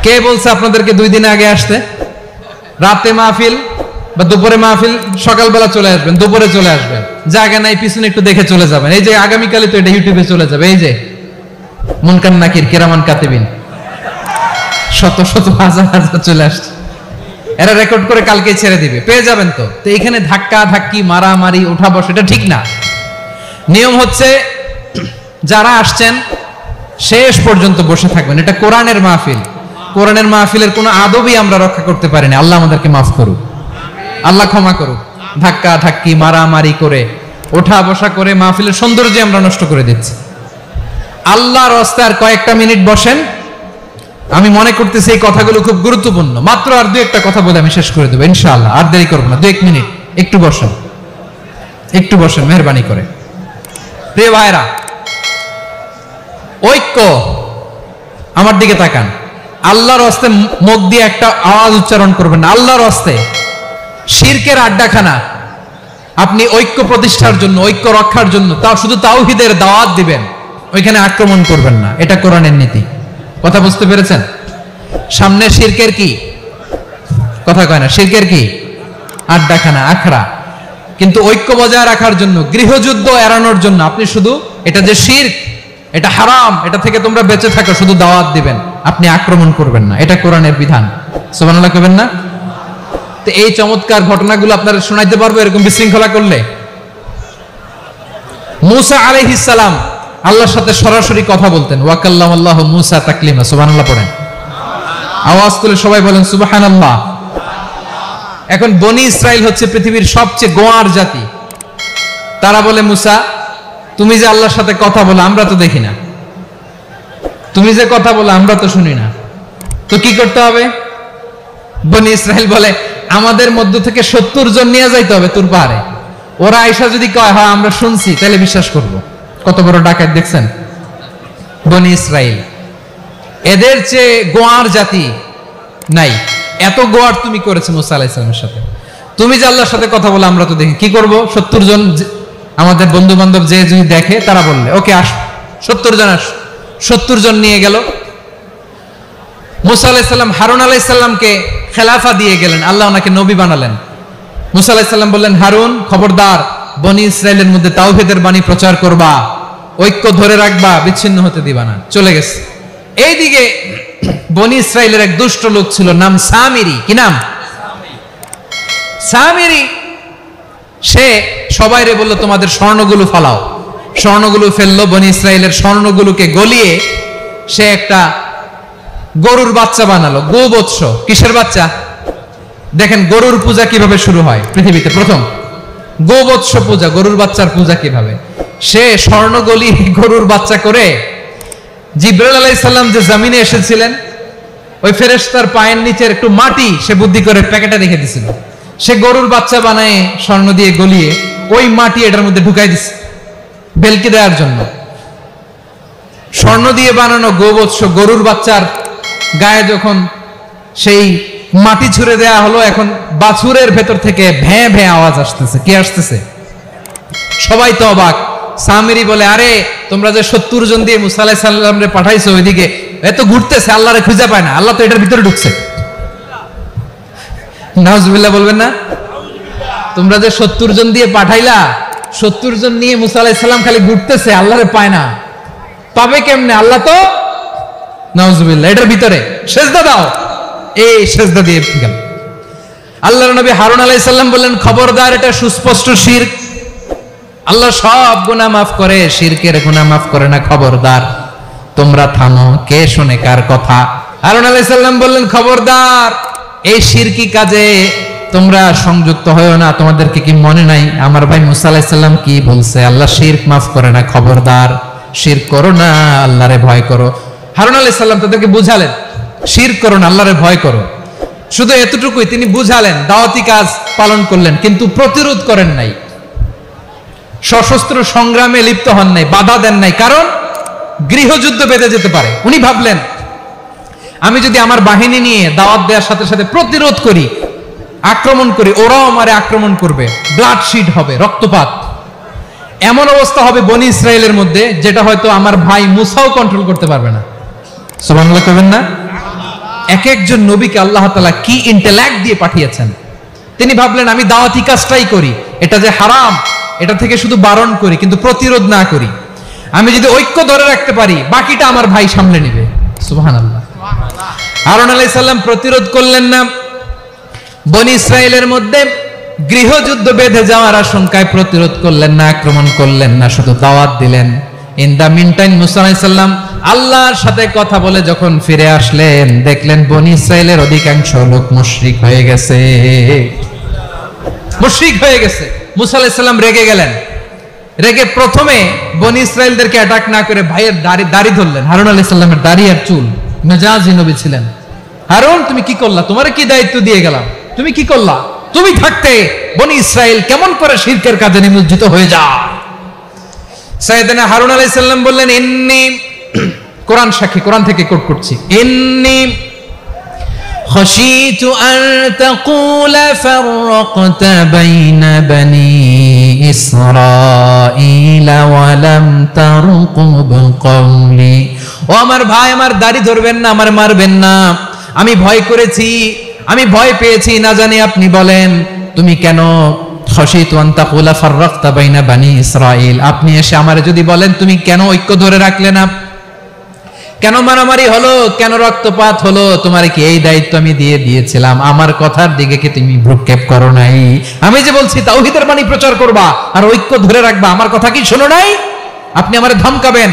কে বলছে আপনাদেরকে 2 দিন আগে আসতে? রাতে মাহফিল বা দুপুরে মাহফিল, সকালবেলা চলে আসবেন, দুপুরে চলে আসবেন, জায়গা নাই পিছনে একটু দেখে চলে যাবেন। এই যে আগামীকালে তো এটা ইউটিউবে চলে যাবে, এই যে মুনকার নাকির কিরামান কাতিবিন, শত শত হাজার হাজার চলে আসছে, এরা রেকর্ড করে কালকে ছেড়ে দিবে, পেয়ে যাবেন। তো এখানে ধাক্কা ধাক্কি, মারামারি, ওঠা বসা, এটা ঠিক না। নিয়ম হচ্ছে যারা আসছেন শেষ পর্যন্ত বসে থাকবেন, এটা কোরআনের মাহফিল। কোরআনের মাহফিলের কোনো আদবই আমরা রক্ষা করতে পারিনি। আল্লাহ আমাদেরকে মাফ করুক, আল্লাহ ক্ষমা করুক। ধাক্কা ধাক্কি মারামারি করে ওঠা বসা করে মাহফিলের সৌন্দর্য আমরা নষ্ট করে দিচ্ছি। আল্লাহর রাস্তায় আর কয়েকটা মিনিট বসেন, আমি মনে করতেছি এই কথাগুলো খুব গুরুত্বপূর্ণ। মাত্র আর দু একটা কথা বলে আমি শেষ করে দেবো ইনশাআল্লাহ, আর দেরি করবো না। 2-1 মিনিট একটু বসেন, একটু বসেন মেহরবানি করে। প্রিয় ভাইরা, ঐক্য, আমার দিকে তাকান। আল্লাহর রাস্তে মুখ দিয়ে একটা আওয়াজ উচ্চারণ করবেন, আল্লাহর রাস্তে। শিরকের আড্ডাখানা আপনি ঐক্য প্রতিষ্ঠার জন্য, ঐক্য রক্ষার জন্য তাও শুধু তাওহীদের দাওয়াত দিবেন, ওইখানে আক্রমণ করবেন না। এটা কোরআনের নীতি। কথা বুঝতে পেরেছেন? সামনে শিরকের কি কথা কয় না, শিরকের কি আড্ডাখানা, আখড়া। কিন্তু ঐক্য বজায় রাখার জন্য, গৃহযুদ্ধ এড়ানোর জন্য আপনি শুধু এটা যে শিরক, এটা হারাম, এটা থেকে তোমরা বেঁচে থাকো, শুধু দাওয়াত দিবেন, আপনি আক্রমণ করবেন না। এটা কোরআনের বিধান। সুবহানাল্লাহ কইবেন না? তো এই চমৎকার ঘটনাগুলো আপনারা শোনাইতে পারবো এরকম বিশৃঙ্খলা করলে? মূসা আলাইহিস সালাম আল্লাহর সাথে সরাসরি কথা বলতেন। ওয়াকাল্লামাল্লাহু মূসা তাকলিমা। সুবহানাল্লাহ পড়েন, আওয়াজ তুলে সবাই বলেন সুবহানাল্লাহ। এখন বনি ইসরাইল হচ্ছে পৃথিবীর সবচেয়ে গোয়ার জাতি। তারা বলে, মূসা তুমি যে আল্লাহর সাথে কথা বলো আমরা তো দেখি না, তুমি যে কথা বলো আমরা তো শুনি না, তো কি করতে হবে? বনি ইসরাইল বলে, আমাদের মধ্য থেকে 70 জন নিয়ে যাইতে হবে তুর পাহাড়ে। ওরা আয়েশা যদি কয় হ্যাঁ আমরা শুনছি, তাহলে বিশ্বাস করব। কত বড় ডাকাত দেখছেন বনি ইসরাইল। এদের চেয়ে গোয়ার জাতি নাই। এত গোয়ার তুমি করেছো মুসা আলাইহিস সালামের সাথে। তুমি যে আল্লাহর সাথে কথা বলে আমরা তো দেখি, কি করব? 70 জন আমাদের বন্ধু বান্ধব যে যদি দেখে, তারা বললে ওকে আস, 70 জন আস। 70 জন নিয়ে গেল। মুসা আলাইহিস সালাম হারুন আলাইহিস সালামকে খেলাফা দিয়ে গেলেন, আল্লাহ ওনাকে নবী বানালেন। মুসা আলাইহিস সালাম বললেন, হারুন খবরদার, বনি ইসরাইলের মধ্যে তাওহীদের বাণী প্রচার করবা, ঐক্য ধরে রাখবা, বিচ্ছিন্ন হতে দিবা না। চলে গেছে। এইদিকে বনি ইসরাইলের এক দুষ্ট লোক ছিল, নাম সামিরি। কি নাম? সামিরি। সে সবাইরে বলল তোমাদের স্বর্ণগুলো ফালাও। স্বর্ণগুলো ফেললো। বনি ইসরাইলের স্বর্ণগুলোকে গলিয়ে সে একটা গরুর বাচ্চা বানালো। গোবৎস। কিসের বাচ্চা? দেখেন গরুর পূজা কিভাবে শুরু হয় পৃথিবীতে প্রথম। গোবৎস পূজা, গরুর বাচ্চার পূজা কিভাবে। সে স্বর্ণ গলি গরুর বাচ্চা করে, জিবরাইল আলাইহিস সালাম যে জমিনে এসেছিলেন, ওই ফেরেশতার পায়ের নিচের একটু মাটি সে বুদ্ধি করে প্যাকেটে রেখে দিছিল। সে গরুর বাচ্চা বানায় স্বর্ণ দিয়ে গলিয়ে ওই মাটি এটার মধ্যে ঢুকাই দিছে বেলকে দেওয়ার জন্য। স্বর্ণ দিয়ে বানানো গোবৎস গরুর বাচ্চার গায়ে যখন সেই মাটি ছুঁড়ে দেয়া হলো, এখন বাছুরের ভেতর থেকে ভ্যাঁ ভ্যাঁ আওয়াজ আসতেছে। কি আসতেছে? সবাই তো অবাক। সামিরি বলে, আরে তোমরা যে 70 জন দিয়ে মুসা আলাইহিস সালামরে পাঠাইছো ওইদিকে, এত ঘুরতেছে, আল্লাহরে খুঁজে পায় না, আল্লাহ তো এটার ভিতরে ঢুকছে। নাউজুবিল্লাহ বলবেন না? তোমরা যে 70 জন দিয়ে পাঠাইলা, 70 জন নিয়ে মুসা আলাইহিস সালাম খালি ঘুরতেছে, আল্লাহরে পায় না। পাবে কেমনে? আল্লাহ তো নাউজুবিল্লাহ এটার ভিতরে। সেজদা দাও। এই সেজদা দিয়ে গেল। আল্লাহর নবী হারুন আলাইহিস সালাম বললেন, খবরদার, এটা সুস্পষ্ট শিরক। আল্লাহ সব গুনাহ মাফ করে, শিরকের গুনাহ মাফ করে না। খবরদার, তোমরা থামো। কে শুনে কার কথা? হারুন আলাইহিস সালাম বললেন, খবরদার, এই শিরকি কাজে তোমরা সংযুক্ত হয়ো না। তোমাদেরকে কি মনে নাই আমার ভাই মুসা আলাইহিস সালাম কি বলছে? আল্লাহ শিরক মাফ করে না। খবরদার, শিরক করো না, আল্লাহরে ভয় করো। হারুন আলাইহিস সালাম তাদেরকে বুঝালেন, শিরক করো না, আল্লাহরে ভয় করো। শুধু এতটুকুই তিনি বুঝালেন, দাওয়াতি কাজ পালন করলেন, কিন্তু প্রতিরোধ করেন নাই, সশস্ত্র সংগ্রামে লিপ্ত হন নাই, বাধা দেন নাই। কারণ গৃহযুদ্ধ বেঁধে যেতে পারে। উনি ভাবলেন, আমি যদি আমার বাহিনী নিয়ে দাওয়াত দেওয়ার সাথে সাথে প্রতিরোধ করি, আক্রমণ করি, ওরাও আমারে আক্রমণ করবে, ব্লাডশিড হবে, রক্তপাত। এমন অবস্থা হবে বনি ইসরায়েলের মধ্যে, যেটা হয়তো আমার ভাই মুসাও কন্ট্রোল করতে পারবে না। সুবহানাল্লাহ কইবেন না? এক একজন নবীকে আল্লাহ তাআলা কি ইন্টেলেক্ট দিয়ে পাঠিয়েছেন। তিনি ভাবলেন, আমি দাওয়াতি কাজটাই করি, এটা যে হারাম এটা থেকে শুধু বারণ করি, কিন্তু প্রতিরোধ না করি। আমি যদি ঐক্য ধরে রাখতে পারি, বাকিটা আমার ভাই সামলে নেবে। সুবহানাল্লাহ। হারুন আলাইহিস সালাম প্রতিরোধ করলেন না। বনি ইসরায়েলের মধ্যে গৃহযুদ্ধ বেঁধে যাওয়ার আশঙ্কায় প্রতিরোধ করলেন না, আক্রমণ করলেন না, শুধু দাওয়াত দিলেন। ইন দা মিন টাইম মুসা আলাইহিস সালাম আল্লাহর সাথে কথা বলে যখন ফিরে আসলেন, দেখলেন বনি ইসরাইলের অধিকাংশ লোক মুশরিক হয়ে গেছে। মুশরিক হয়ে গেছে। মুসা আলাইহিস সালাম রেগে গেলেন। রেগে প্রথমে বনি ইসরাইলদেরকে অ্যাটাক না করে ভাইয়ের দাড়ি ধরলেন। হারুন আলাইহিস সালামের দাড়ি আর চুল। মেজাজি নবী ছিলেন। হারুন, তুমি কি করলা? তোমারে কি দায়িত্ব দিয়ে গেলাম? তুমি কি করলা? তুমি থাকতে বনি ইসরাইল কেমন করে শিরকের কাজে নিমজ্জিত হয়ে যায়? সাইয়েদনা হারুন আলাইহিস সালাম বললেন, ইন্নী, কোরআন সাক্ষী, কোরআন থেকে কোট করছি, ইন্নী خشيت أن تقول فرقت بين بني إسرائيل ولم ترقب قولي। ও আমার ভাই, আমার দাড়ি ধরবেন না, আমার মারবেন না। আমি ভয় করেছি, আমি ভয় পেয়েছি, না জানি আপনি বলেন তুমি কেন খশিতু আন তাকুলা ফাররাকতা বাইনা বানি ইসরাইল, আপনি এসে আমারে যদি বলেন তুমি কেন ঐক্য ধরে রাখলে না, কেন মারামারি হলো, কেন রক্তপাত হলো, তোমার কি এই দায়িত্ব আমি দিয়ে দিয়েছিলাম? আমার কথার দিকে কি তুমি ভ্রুক্ষেপ করো নাই? আমি যে বলছি তাওহীদের বাণী প্রচার করবা আর ঐক্য ধরে রাখবা, আমার কথা কি শোনো নাই? আপনি আমারে ধমকাবেন,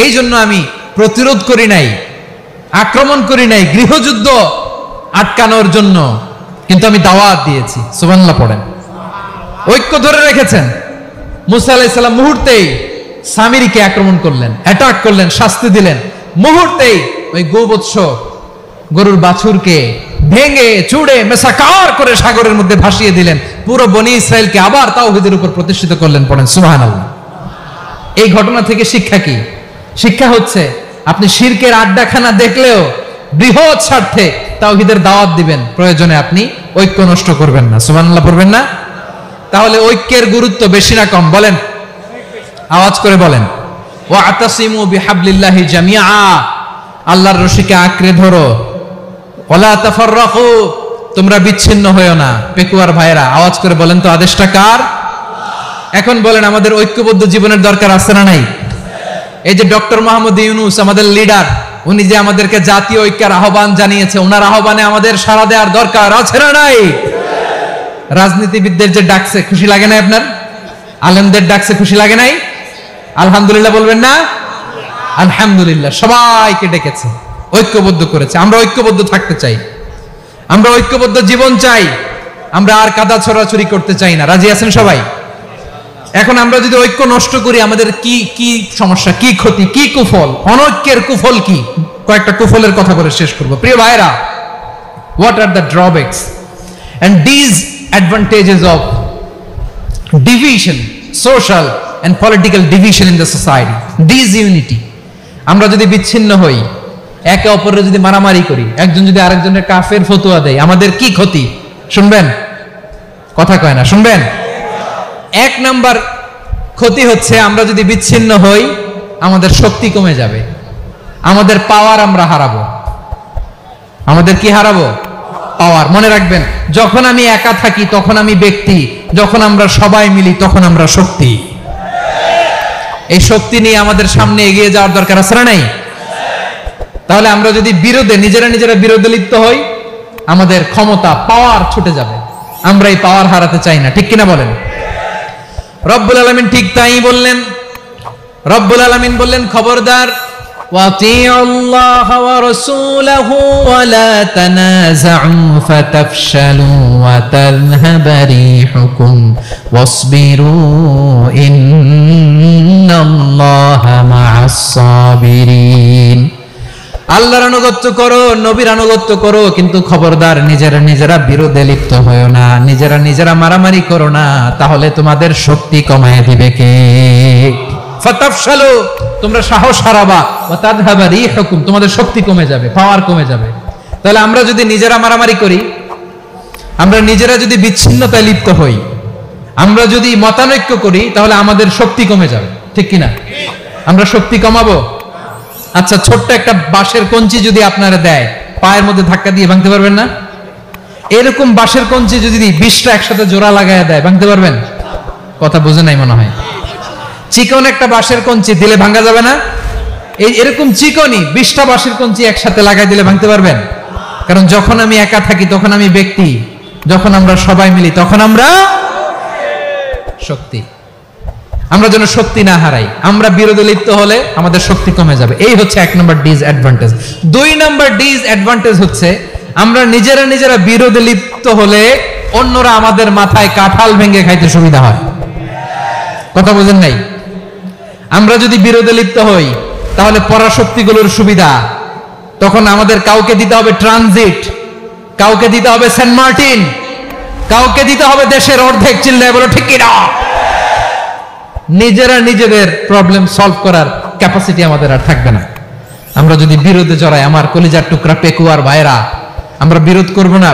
এই জন্য আমি প্রতিরোধ করি নাই, আক্রমণ করি নাই, গৃহযুদ্ধ আটকানোর জন্য, কিন্তু আমি দাওয়াত দিয়েছি। সুবহানাল্লাহ পড়েন। ঐক্য ধরে রেখেছেন। মুসা আলাইহিস সালাম মুহূর্তেই সামিরীকে আক্রমণ করলেন, অ্যাটাক করলেন, শাস্তি দিলেন। মুহূর্তেই ওই গোবৎস গরুর বাছুরকে ভেঙে চুড়ে মেসাকার করে সাগরের মধ্যে ভাসিয়ে দিলেন। পুরো বনি ইসরাইলকে আবার তাওহীদের উপর প্রতিষ্ঠিত করলেন। পড়েন সুবহানাল্লাহ। এই ঘটনা থেকে শিক্ষা কি? শিক্ষা হচ্ছে আপনি শিরকের আড্ডাখানা দেখলেও বৃহৎ স্বার্থে তাওহীদের দাওয়াত দিবেন, প্রয়োজনে আপনি ঐক্য নষ্ট করবেন না। সুবহানাল্লাহ পড়বেন না? তাহলে ঐক্যের গুরুত্ব বেশি না কম? বলেন, আওয়াজ করে বলেন। ওয়াতাসিমু বিহাবলিল্লাহি জামিআ, আল্লাহর রশিকে আঁকড়ে ধরো। ওয়ালা তাফাররাকু, তোমরা বিচ্ছিন্ন হয়ো না। পেকুয়ার ভাইরা আওয়াজ করে বলেন তো, আদেশটা কার? এখন বলেন, আমাদের ঐক্যবদ্ধ জীবনের দরকার আছে না নাই? এই যে ডক্টর মোহাম্মদ ইউনূস আমাদের লিডার, উনি যে আমাদেরকে জাতীয় ঐক্যের আহ্বান জানিয়েছে, ওনার আহ্বানে আমাদের সাড়া দেওয়ার দরকার আছে না নাই? রাজনীতিবিদদের যে ডাকছে, খুশি লাগে নাই আপনার? আলেমদের ডাকছে, খুশি লাগে নাই? আলহামদুলিল্লাহ বলবেন না? আলহামদুলিল্লাহ। সবাইকে ডেকেছে, ঐক্যবদ্ধ করেছে। আমরা ঐক্যবদ্ধ থাকতে চাই, আমরা ঐক্যবদ্ধ জীবন চাই, আমরা আর কাদা ছড়াছড়ি করতে চাই না। রাজি আছেন সবাই? এখন আমরা যদি ঐক্য নষ্ট করি, আমাদের কি কি সমস্যা, কি ক্ষতি, কি কুফল? অনৈক্যের কুফল কি? কয়েকটা কুফলের কথা বলে শেষ করব। প্রিয় ভাইরা, what are the drawbacks and disadvantages of division, social and political division in the society? Disunity, আমরা যদি বিচ্ছিন্ন হই, একে অপরের যদি মারামারি করি, একজন যদি আরেকজনের কাফের ফতোয়া দেয়, আমাদের কি ক্ষতি? শুনবেন? কথা কয় না, শুনবেন? এক নাম্বার ক্ষতি হচ্ছে, আমরা যদি বিচ্ছিন্ন হই, আমাদের শক্তি কমে যাবে, আমাদের পাওয়ার আমরা হারাবো। আমাদের কি হারাবো? পাওয়ার। মনে রাখবেন, যখন আমি একা থাকি তখন আমি ব্যক্তি, যখন আমরা সবাই মিলি তখন আমরা শক্তি। এই শক্তি নিয়ে আমাদের সামনে এগিয়ে যাওয়ার দরকার আছে না নাই? তাহলে আমরা যদি নিজেরা বিরোধে লিপ্ত হই, আমাদের ক্ষমতা, পাওয়ার ছুটে যাবে। আমরা এই পাওয়ার হারাতে চাই না, ঠিক কিনা বলেন? রব্বুল আলামিন ঠিক তাই বললেন। রব্বুল আলামিন বললেন, খবরদার, ওয়াতিউল্লাহ ওয়া রাসূলাহু ওয়া লা তানাযাউ ফাতাফশালু ওয়া তাযহাবা রিহুকুম ওয়াসবিরু ইন্নাল্লাহা মা'আস সাবিরিন। আল্লাহর আনুগত্য করো, নবীর আনুগত্য করো, কিন্তু খবরদার নিজেরা বিরোধে লিপ্ত হয়ো না, নিজেরা মারামারি করো না, তাহলে তোমাদের শক্তি কমায় দিবে কে? ফাতাফশালু, তোমরা সাহস হারাবা, ওয়া তাযহাবা রিহুকুম, তোমাদের শক্তি কমে যাবে, পাওয়ার কমে যাবে। তাহলে আমরা যদি নিজেরা মারামারি করি, আমরা নিজেরা যদি বিচ্ছিন্নতায় লিপ্ত হই, আমরা যদি মতানৈক্য করি, তাহলে আমাদের শক্তি কমে যাবে, ঠিক কিনা? আমরা শক্তি কমাবো। আচ্ছা, ছোট্ট একটা বাঁশের কঞ্চি যদি আপনারা দেয়, পায়ের মধ্যে ধাক্কা দিয়ে ভাঙতে পারবেন না? এরকম বাঁশের কঞ্চি যদি 20টা একসাথে জোড়া লাগায় দেয়, ভাঙতে পারবেন? কথা বুঝে নাই মনে হয়। চিকন একটা বাঁশের কঞ্চি দিলে ভাঙা যাবে না? এরকম চিকনই 20টা বাঁশের কঞ্চি একসাথে লাগাই দিলে ভাঙতে পারবেন? কারণ যখন আমি একা থাকি তখন আমি ব্যক্তি, যখন আমরা সবাই মিলি তখন আমরা শক্তি। আমরা যেন শক্তি না হারাই। আমরা বিরোধে লিপ্ত হলে আমাদের শক্তি কমে যাবে। এই হচ্ছে 1 নম্বর ডিসঅ্যাডভান্টেজ। 2 নম্বর ডিসঅ্যাডভান্টেজ হচ্ছে আমরা নিজেরা বিরোধে লিপ্ত হলে অন্যরা আমাদের মাথায় কাঁঠাল ভেঙে খাইতে সুবিধা হয়। কথা বুঝেন নাই? আমরা যদি বিরোধে লিপ্ত হই তাহলে পরাশক্তিগুলোর সুবিধা, তখন আমাদের কাউকে দিতে হবে ট্রানজিট, কাউকে দিতে হবে সেন্ট মার্টিন, কাউকে দিতে হবে দেশের অর্ধেক। চিল্লায় বলো ঠিক কিনা? নিজেরা নিজেদের প্রবলেম সলভ করার ক্যাপাসিটি আমাদের আর থাকবে না। আমরা যদি বিরোধে জড়াই, আমার কলিজার টুকরা পেকুয়ার ভাইরা, আমরা বিরোধ করব না,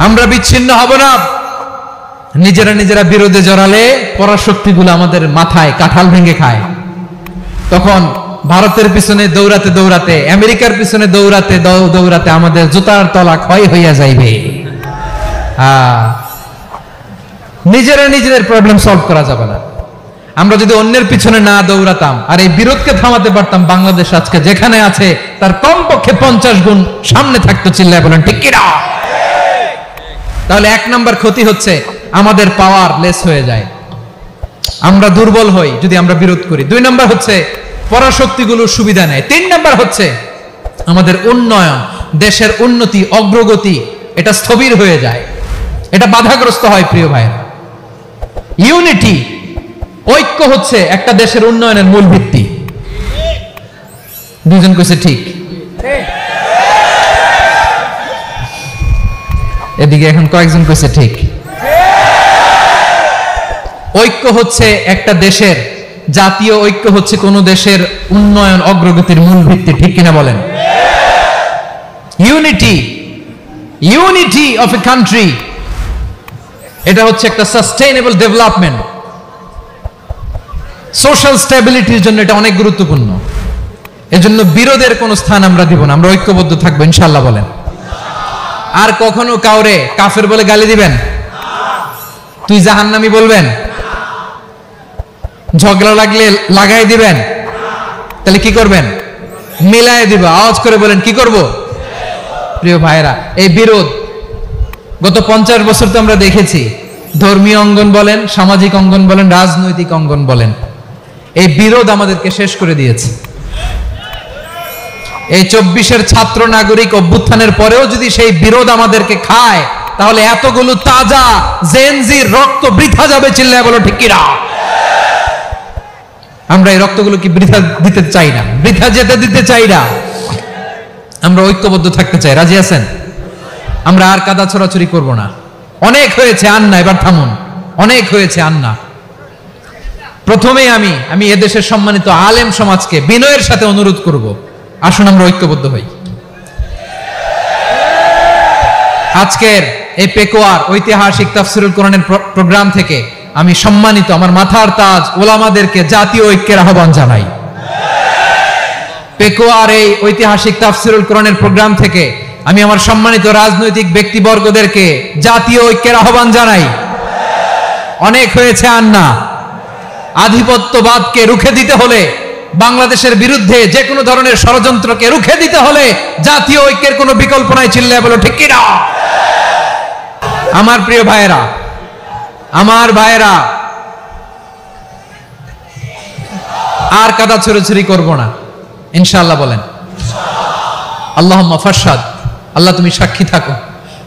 আমরা বিচ্ছিন্ন হব না। নিজেরা বিরোধে জড়ালে পরাশক্তিগুলো আমাদের মাথায় কাঁঠাল ভেঙে খায়। তখন ভারতের পিছনে দৌড়াতে দৌড়াতে, আমেরিকার পিছনে দৌড়াতে দৌড়াতে আমাদের জুতার তলা ক্ষয় হইয়া যাইবে। নিজেদের প্রবলেম সলভ করা যাবে না। আমরা যদি অন্যের পিছনে না দৌড়াতাম আর এই বিরোধকে থামাতে পারতাম, বাংলাদেশ আজকে যেখানে আছে তার কমপক্ষে 50 গুণ সামনে থাকতো। চিল্লায় বলেন ঠিক কিনা? তাহলে 1 নম্বর ক্ষতি হচ্ছে আমাদের পাওয়ার লেস হয়ে যায়, আমরা দুর্বল হই যদি আমরা বিরোধ করি। 2 নম্বর হচ্ছে পরাশক্তিগুলোর সুবিধা নেয়। 3 নম্বর হচ্ছে আমাদের উন্নয়ন, দেশের উন্নতি, অগ্রগতি এটা স্থবির হয়ে যায়, এটা বাধাগ্রস্ত হয়। প্রিয় ভাইরা, ইউনিটি, ঐক্য হচ্ছে একটা দেশের উন্নয়নের মূল ভিত্তি। দুজন কইছে ঠিক, এদিকে এখন কয়েকজন কইছে ঠিক। ঐক্য হচ্ছে একটা দেশের, জাতীয় ঐক্য হচ্ছে কোন দেশের উন্নয়ন অগ্রগতির মূল ভিত্তি। ঠিক কিনা বলেন? ইউনিটি অফ এ কান্ট্রি, এটা হচ্ছে একটা সাস্টেইনেবল ডেভেলপমেন্ট, সোশ্যাল স্টেবিলিটির জন্য এটা অনেক গুরুত্বপূর্ণ। এজন্য বিরোধের কোনো স্থান আমরা দিব না, আমরা ঐক্যবদ্ধ থাকবো ইনশাআল্লাহ। বলেন। আর কখনো কাউরে কাফের বলে গালি দিবেন? তুই জাহান্নামী বলবেন? ঝগড়া লাগলে লাগাই দিবেন? তাহলে কি করবেন? মিলায় দিব। আওয়াজ করে বলেন কি করব? প্রিয় ভাইরা, এই বিরোধ গত 50 বছর তো আমরা দেখেছি, ধর্মীয় অঙ্গন বলেন, সামাজিক অঙ্গন বলেন, রাজনৈতিক অঙ্গন বলেন, এই বিরোধ আমাদেরকে শেষ করে দিয়েছে। এই 24-এর ছাত্র নাগরিক অভ্যুত্থানের পরেও যদি সেই বিরোধ আমাদেরকে খায়, তাহলে এতগুলো তাজা জেনজির রক্ত বৃথা যাবে। চিল্লায় বলো ঠিক কিনা? আমরা এই রক্তগুলো কি বৃথা দিতে চাই না, বৃথা যেতে দিতে চাই না। আমরা ঐক্যবদ্ধ থাকতে চাই। রাজি আছেন? আমরা আর কাদা ছড়াছড়ি করব না। অনেক হয়েছে, আন্না, এবার থামুন। অনেক হয়েছে, আন্না। প্রথমেই আমি এদেশের সম্মানিত আলেম সমাজকে বিনয়ের সাথে অনুরোধ করব, আসুন আমরা ঐক্যবদ্ধ হই। আজকের এই পেকুয়ার ঐতিহাসিক তাফসিরুল কোরআনের প্রোগ্রাম থেকে আমি সম্মানিত আমার মাথার তাজ ওলামাদেরকে জাতীয় ঐক্যের আহ্বান জানাই। পেকুয়ার এই ঐতিহাসিক তাফসিরুল কোরআনের প্রোগ্রাম থেকে আমি আমার সম্মানিত রাজনৈতিক ব্যক্তিবর্গদেরকে জাতীয় ঐক্যের আহ্বান জানাই। অনেক হয়েছে, আন্না। আধিপত্যবাদকে রুখে দিতে হলে, বাংলাদেশের বিরুদ্ধে যে কোনো ধরনের ষড়যন্ত্রকে রুখে দিতে হলে জাতীয় ঐক্যের কোনো বিকল্প নাই। চিল্লায় বলো ঠিক কিনা? আমার প্রিয় ভাইয়েরা, আমার ভাইয়েরা, আর কাদা ছড়াছড়ি করব না ইনশাআল্লাহ। বলেন আল্লাহুম্মা ফাশহাদ। আল্লাহ তুমি সাক্ষী থাকো,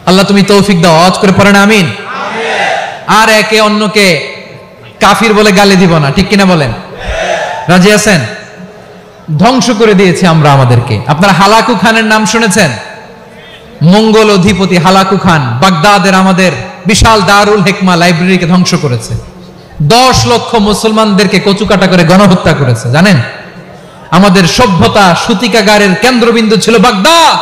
আল্লাহ তুমি তৌফিক দাও। আওয়াজ করে পড়েন আমিন। আর একে অন্যকে কাফির বলে গালি দিব না। ঠিক কিনা বলেন? রাজি আছেন? ধ্বংস করে দিয়েছি আমরা আমাদেরকে। আপনারা হালাকু খানের নাম শুনেছেন? মঙ্গল অধিপতি হালাকু খান বাগদাদের আমাদের বিশাল দারুল হিকমা লাইব্রেরিকে ধ্বংস করেছে। 10 লক্ষ মুসলমানদেরকে কচুকাটা করে গণহত্যা করেছে। জানেন, আমাদের সভ্যতা সূতিকাগারের কেন্দ্রবিন্দু ছিল বাগদাদ।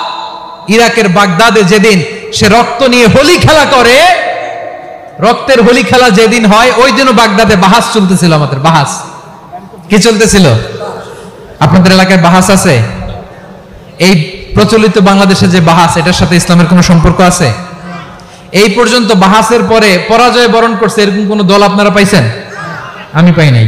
ইরাকের বাগদাদে যেদিন সে রক্ত নিয়ে হোলি খেলা করে, রক্তের হোলি খেলা যেদিন হয়, ওই দিন বাগদাদে বাহাস চলতেছিল। আমাদের বাহাস কি চলতেছিল? আপনাদের এলাকায় বাহাস আছে? এই প্রচলিত বাংলাদেশে যে বাহাস, এটার সাথে ইসলামের কোনো সম্পর্ক আছে? এই পর্যন্ত বাহাসের পরে পরাজয় বরণ করছে এরকম কোন দল আপনারা পাইছেন? আমি পাই নাই।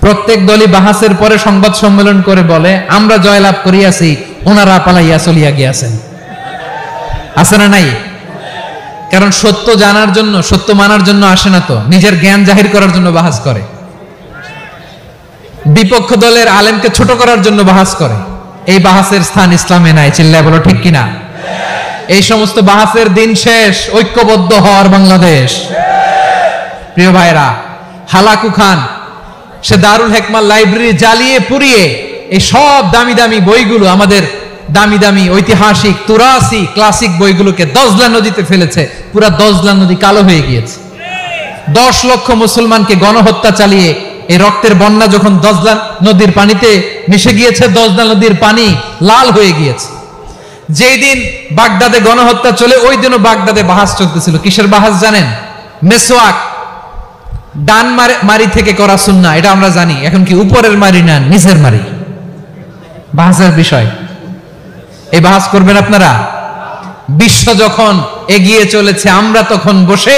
প্রত্যেক দলই বাহাসের পরে সংবাদ সম্মেলন করে বলে আমরা জয়লাভ করিয়াছি, ওনারা পালাইয়া চলিয়া গিয়াছেন। আছে না নাই? কারণ সত্য জানার জন্য, সত্য মানার জন্য আসে না, তো নিজের জ্ঞান জাহির করার জন্য বাহাস করে, বিপক্ষ দলের আলেমকে ছোট করার জন্য বাহাস করে। এই বাহাসের স্থান ইসলামে নাই। চিল্লায় বলো ঠিক কিনা? এই সমস্ত বাহাসের দিন শেষ। ঐক্যবদ্ধ হওয়ার বাংলাদেশ। প্রিয় ভাইরা, হালাকু খান সে দারুল হেকমা লাইব্রেরি জ্বালিয়ে পুড়িয়ে এই সব দামি দামি বইগুলো, আমাদের দামি দামি ঐতিহাসিক তুরাসি ক্লাসিক বইগুলোকে দজলা নদীতে ফেলেছে। পুরা দজলা নদী কালো হয়ে গিয়েছে। 10 লক্ষ মুসলমানকে গণহত্যা চালিয়ে এই রক্তের বন্যা যখন দজলা নদীর পানিতে মিশে গিয়েছে, দজলা নদীর পানি লাল হয়ে গিয়েছে। যেই দিন বাগদাদে গণহত্যা চলে, ওই দিনও বাগদাদে বাহাস চলতেছিল। কিসের বাহাস জানেন? মেসওয়াক, ডান মারি থেকে করা সুন্নাহ, এটা আমরা জানি। এখন কি উপরের মারি না নিচের মারি? বাহাসের বিষয়। এই বাহাস করবেন আপনারা? বিশ্ব যখন এগিয়ে চলেছে, আমরা তখন বসে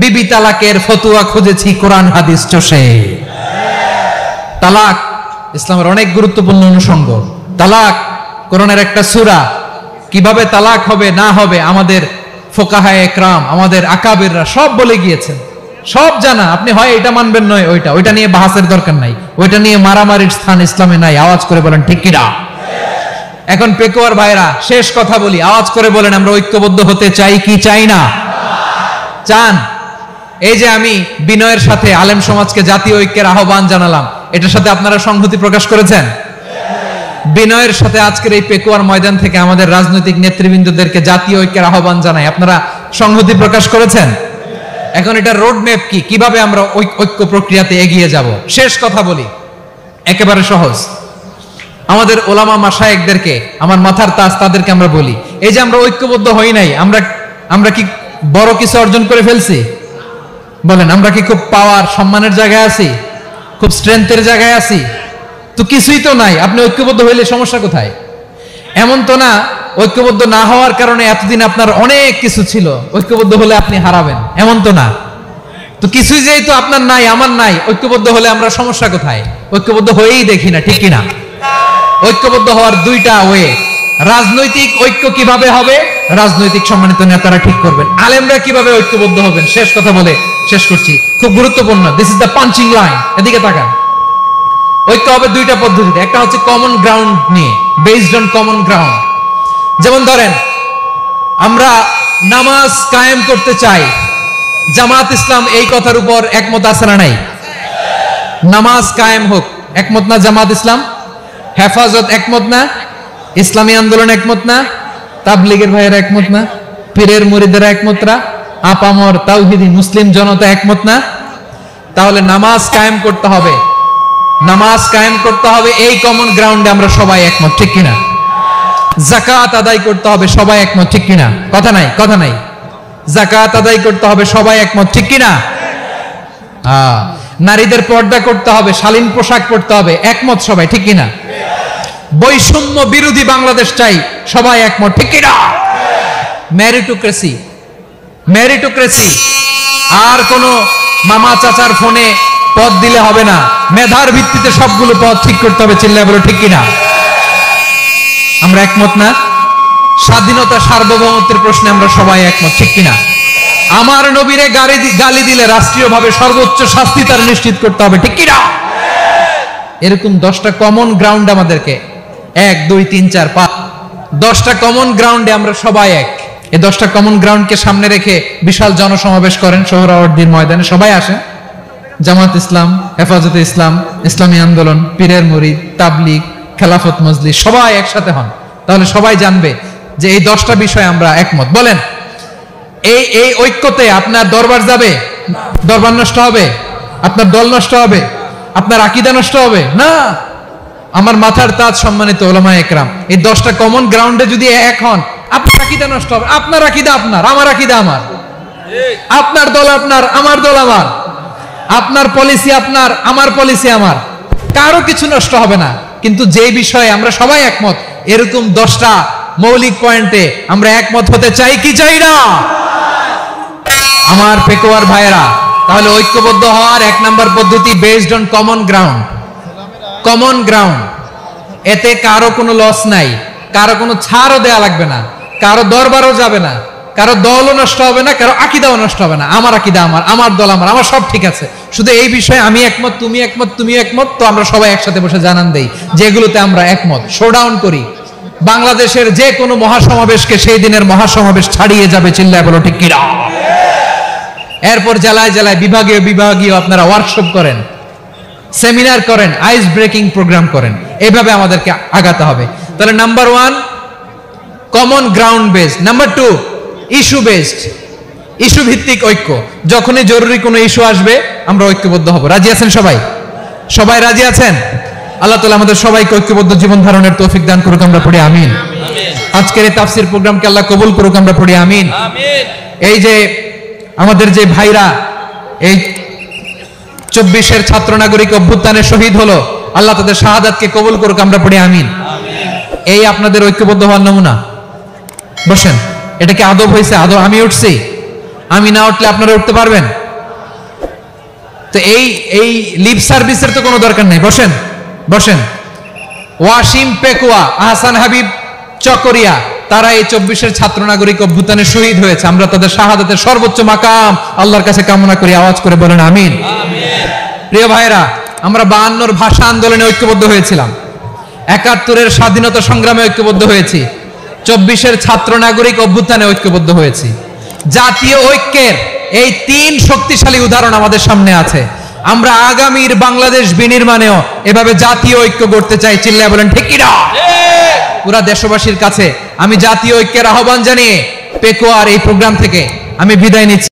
বিবি তালাকের ফতুয়া খুঁজেছি কোরআন হাদিস চষে। তালাক ইসলামের অনেক গুরুত্বপূর্ণ অনুষঙ্গ। তালাক কোরআনের একটা সূরা। কিভাবে তালাক হবে না হবে আমাদের ফোকাহায়ে একরাম, আমাদের আকাবেররা সব বলে গিয়েছেন, সব জানা। আপনি হয় এটা মানবেন, নয় ওইটা নিয়ে বাহাসের দরকার নাই। ওইটা নিয়ে মারামারির স্থান ইসলামে নাই। আওয়াজ করে বলেন ঠিক কিনা? এখন পেকুয়ার ভাইরা, শেষ কথা বলি, আওয়াজ করে বলেন আমরা ঐক্যবদ্ধ হতে চাই কি চাই না? চান? এই যে আমি বিনয়ের সাথে আলেম সমাজকে জাতীয় ঐক্যের আহ্বান জানালাম, এটার সাথে আপনারা সংহতি প্রকাশ করেছেন? বিনয়ের সাথে আজকের এই পেকুয়ার ময়দান থেকে আমাদের রাজনৈতিক নেতৃবৃন্দদেরকে জাতীয় ঐক্যের আহ্বান জানাই, আপনারা সংহতি প্রকাশ করেছেন? এখন এটা রোড ম্যাপ কি, কিভাবে আমরা ঐক্য প্রক্রিয়াতে এগিয়ে যাব? শেষ কথা বলি, একেবারে সহজ। আমাদের ওলামা মাশায়েখদেরকে, আমার মাথার তাজ, তাদেরকে আমরা বলি, এই যে আমরা ঐক্যবদ্ধ হই নাই, আমরা কি বড় কিছু অর্জন করে ফেলছি? বলেন, আমরা কি খুব পাওয়ার সম্মানের জায়গায় আছি? খুব স্ট্রেংথের জায়গায় আছি? তো কিছুই তো নাই। আপনি ঐক্যবদ্ধ হইলে সমস্যা কোথায়? এমন তো না ঐক্যবদ্ধ না হওয়ার কারণে এতদিন আপনার অনেক কিছু ছিল, ঐক্যবদ্ধ হলে আপনি হারাবেন, এমন তো না। তো কিছুই যেহেতু আপনার নাই, আমার নাই, ঐক্যবদ্ধ হলে আমরা সমস্যা কোথায়? ঐক্যবদ্ধ হয়েই দেখি না, ঠিক কিনা? ঐক্যবদ্ধ হওয়ার দুইটা ওয়ে। রাজনৈতিক ঐক্য কিভাবে হবে? রাজনৈতিক সম্মানিত নেতারা ঠিক করবেন। আলেমরা কিভাবে ঐক্যবদ্ধ হবেন? শেষ কথা বলে শেষ করছি, খুব গুরুত্বপূর্ণ। This is the punching line. এদিকে তাকান। ঐক্য হবে দুইটা পদ্ধতিতে। একটা হচ্ছে কমন গ্রাউন্ড নিয়ে, বেসড অন কমন গ্রাউন্ড। যেমন ধরেন, আমরা নামাজ কায়েম করতে চাই, জামাত ইসলাম এই কথার উপর একমত আছে না নাই? নামাজ কায়েম হোক, একমত না জামাত ইসলাম? হেফাজত একমত না? ইসলামী আন্দোলন একমত না? তাবলীগের ভাইয়েরা একমত না? পীরের মুরিদেরা একমত না? আপামর তাওহীদি মুসলিম জনতা একমত না? তাহলে নামাজ কায়েম করতে হবে। নামাজ কায়েম করতে হবে এই কমন গ্রাউন্ডে আমরা সবাই একমত, ঠিক কিনা? যাকাত আদায় করতে হবে, সবাই একমত, ঠিক কিনা? কথা নাই, কথা নাই। যাকাত আদায় করতে হবে, সবাই একমত, ঠিক কিনা? নারীদের পর্দা করতে হবে, শালীন পোশাক পরতে হবে, একমত সবাই, ঠিক কিনা? বৈষম্য বিরোধী বাংলাদেশ চাই, সবাই একমত, ঠিক কিনা? Meritocracy, meritocracy. আর কোন মামা চাচার ফোনে পদ দিলে হবে না, মেধার ভিত্তিতে সবগুলো পদ ঠিক করতে হবে। চিল্লায় বলো ঠিক কিনা? আমরা একমত না? স্বাধীনতা সার্বভৌমত্বের প্রশ্নে আমরা সবাই একমত, ঠিক কিনা? আমার নবীরে গালি দিলে রাষ্ট্রীয়ভাবে সর্বোচ্চ শাস্তি তার নিশ্চিত করতে হবে, ঠিক কিনা? এরকম 10টা কমন গ্রাউন্ড আমাদেরকে, 1 2 3 4 5, 10টা কমন গ্রাউন্ডে আমরা সবাই এক। এই 10টা কমন গ্রাউন্ডকে সামনে রেখে বিশাল জনসমাবেশ করেন সোহরাওয়ার্দীর ময়দানে, সবাই আসেন। জামাত ইসলাম, হেফাজতে ইসলাম, ইসলামী আন্দোলন, পীরের মুরিদ, তাবলীগ, খেলাফত মজলিস, সবাই একসাথে হন। তাহলে সবাই জানবে যে এই 10টা বিষয় আমরা একমত। বলেন, এই ঐক্যতে আপনার দরবার যাবে? দরবার নষ্ট হবে? আপনার দল নষ্ট হবে? আপনার আকীদা নষ্ট হবে না? আমার মাথার তাজ সম্মানিত উলামায়ে একরাম, এই 10টা কমন গ্রাউন্ডে যদি এক হন, আপনার আকীদা নষ্ট হবে? আপনার আকীদা আপনার, আমার আকীদা আমার, আপনার দল আপনার, আমার দল আমার, আপনার পলিসি আপনার, আমার পলিসি আমার, কারো কিছু নষ্ট হবে না। কিন্তু যে বিষয়ে আমরা সবাই একমত, এরকম 10টা মৌলিক পয়েন্টে আমরা একমত হতে চাই কি চাই না? আমার পেকুয়ার ভাইয়েরা, তাহলে ঐক্যবদ্ধ হওয়ার 1 নাম্বার পদ্ধতি based on common ground. Common ground, এতে কারো কোনো লস নাই, কারো কোনো ছাড়ও দেয়া লাগবে না, কারো দরবারও যাবে না, কারো দলও নষ্ট হবে না, কারো আকীদাও নষ্ট হবে না। আমার আকীদা আমার দল আমার সব ঠিক আছে। শুধু এই বিষয়ে আমি একমত, তুমি একমত, তুমি একমত, তো আমরা সবাই একসাথে বসে জানান দেই যেগুলোতে আমরা একমত, শোডাউন করি। বাংলাদেশের যে কোনো মহাসমাবেশকে সেই দিনের মহাসমাবেশ ছাড়িয়ে যাবে, চিল্লায় বলো ঠিক কিনা। এরপর জেলায় জেলায় বিভাগীয় আপনারা ওয়ার্কশপ করেন, সেমিনার করেন, আইস ব্রেকিং প্রোগ্রাম করেন। এইভাবে আমাদেরকে আগাতে হবে। তাহলে number 1 common ground based, number 2 issue based, issue ভিত্তিক ঐক্য। যখনই জরুরি কোনো ইস্যু আসবে আমরা ঐক্যবদ্ধ হব। রাজি আছেন সবাই? সবাই রাজি আছেন? আল্লাহ তাআলা আমাদের সবাইকে ঐক্যবদ্ধ জীবন ধারণের তৌফিক দান করুক, আমরা পড়ি আমিন। আজকের এই তাফসীর প্রোগ্রামকে আল্লাহ কবুল করুক, আমরা পড়ি আমিন। এই যে আমাদের যে ভাইরা এই 24-এর ছাত্র নাগরিক অভ্যুত্থানে শহীদ হলো, আল্লাহ তাদের শাহাদাতকে কবুল করুক, আমরা পড়ি আমিন। এই আপনাদের ঐক্যবদ্ধ হওয়ার নমুনা। বসেন। এটা কি আদব হয়েছে? আদব আমি উঠছি, আমি না উঠলে আপনারা উঠতে পারবেন? তো এই লিপ সার্ভিসের তো কোনো দরকার নেই। বসেন বসেন। ওয়াসিম পেকুয়া, আহসান হাবিব চকরিয়া, তারা এই 24-এর ছাত্র নাগরিক অভ্যুত্থানে শহীদ হয়েছে। আমরা তাদের শাহাদাতের সর্বোচ্চ মাকাম আল্লাহর কাছে কামনা করি। আওয়াজ করে বলেন আমিন। প্রিয় ভাইরা, আমরা 52-র ভাষা আন্দোলনে ঐক্যবদ্ধ হয়েছিলাম, 71-এর স্বাধীনতা সংগ্রামে ঐক্যবদ্ধ হয়েছি, 24-এর ছাত্র নাগরিক অভ্যুত্থানে ঐক্যবদ্ধ হয়েছি। জাতীয় ঐক্যের এই 3 শক্তিশালী উদাহরণ আমাদের সামনে আছে। আমরা আগামীর বাংলাদেশ বিনির্মাণেও এভাবে জাতীয় ঐক্য গড়তে চাই। চিল্লায় বলেন ঠিক কিনা। পুরা দেশবাসীর কাছে আমি জাতীয় ঐক্যের আহ্বান জানিয়ে পেকুয়ার এই প্রোগ্রাম থেকে আমি বিদায় নিচ্ছি।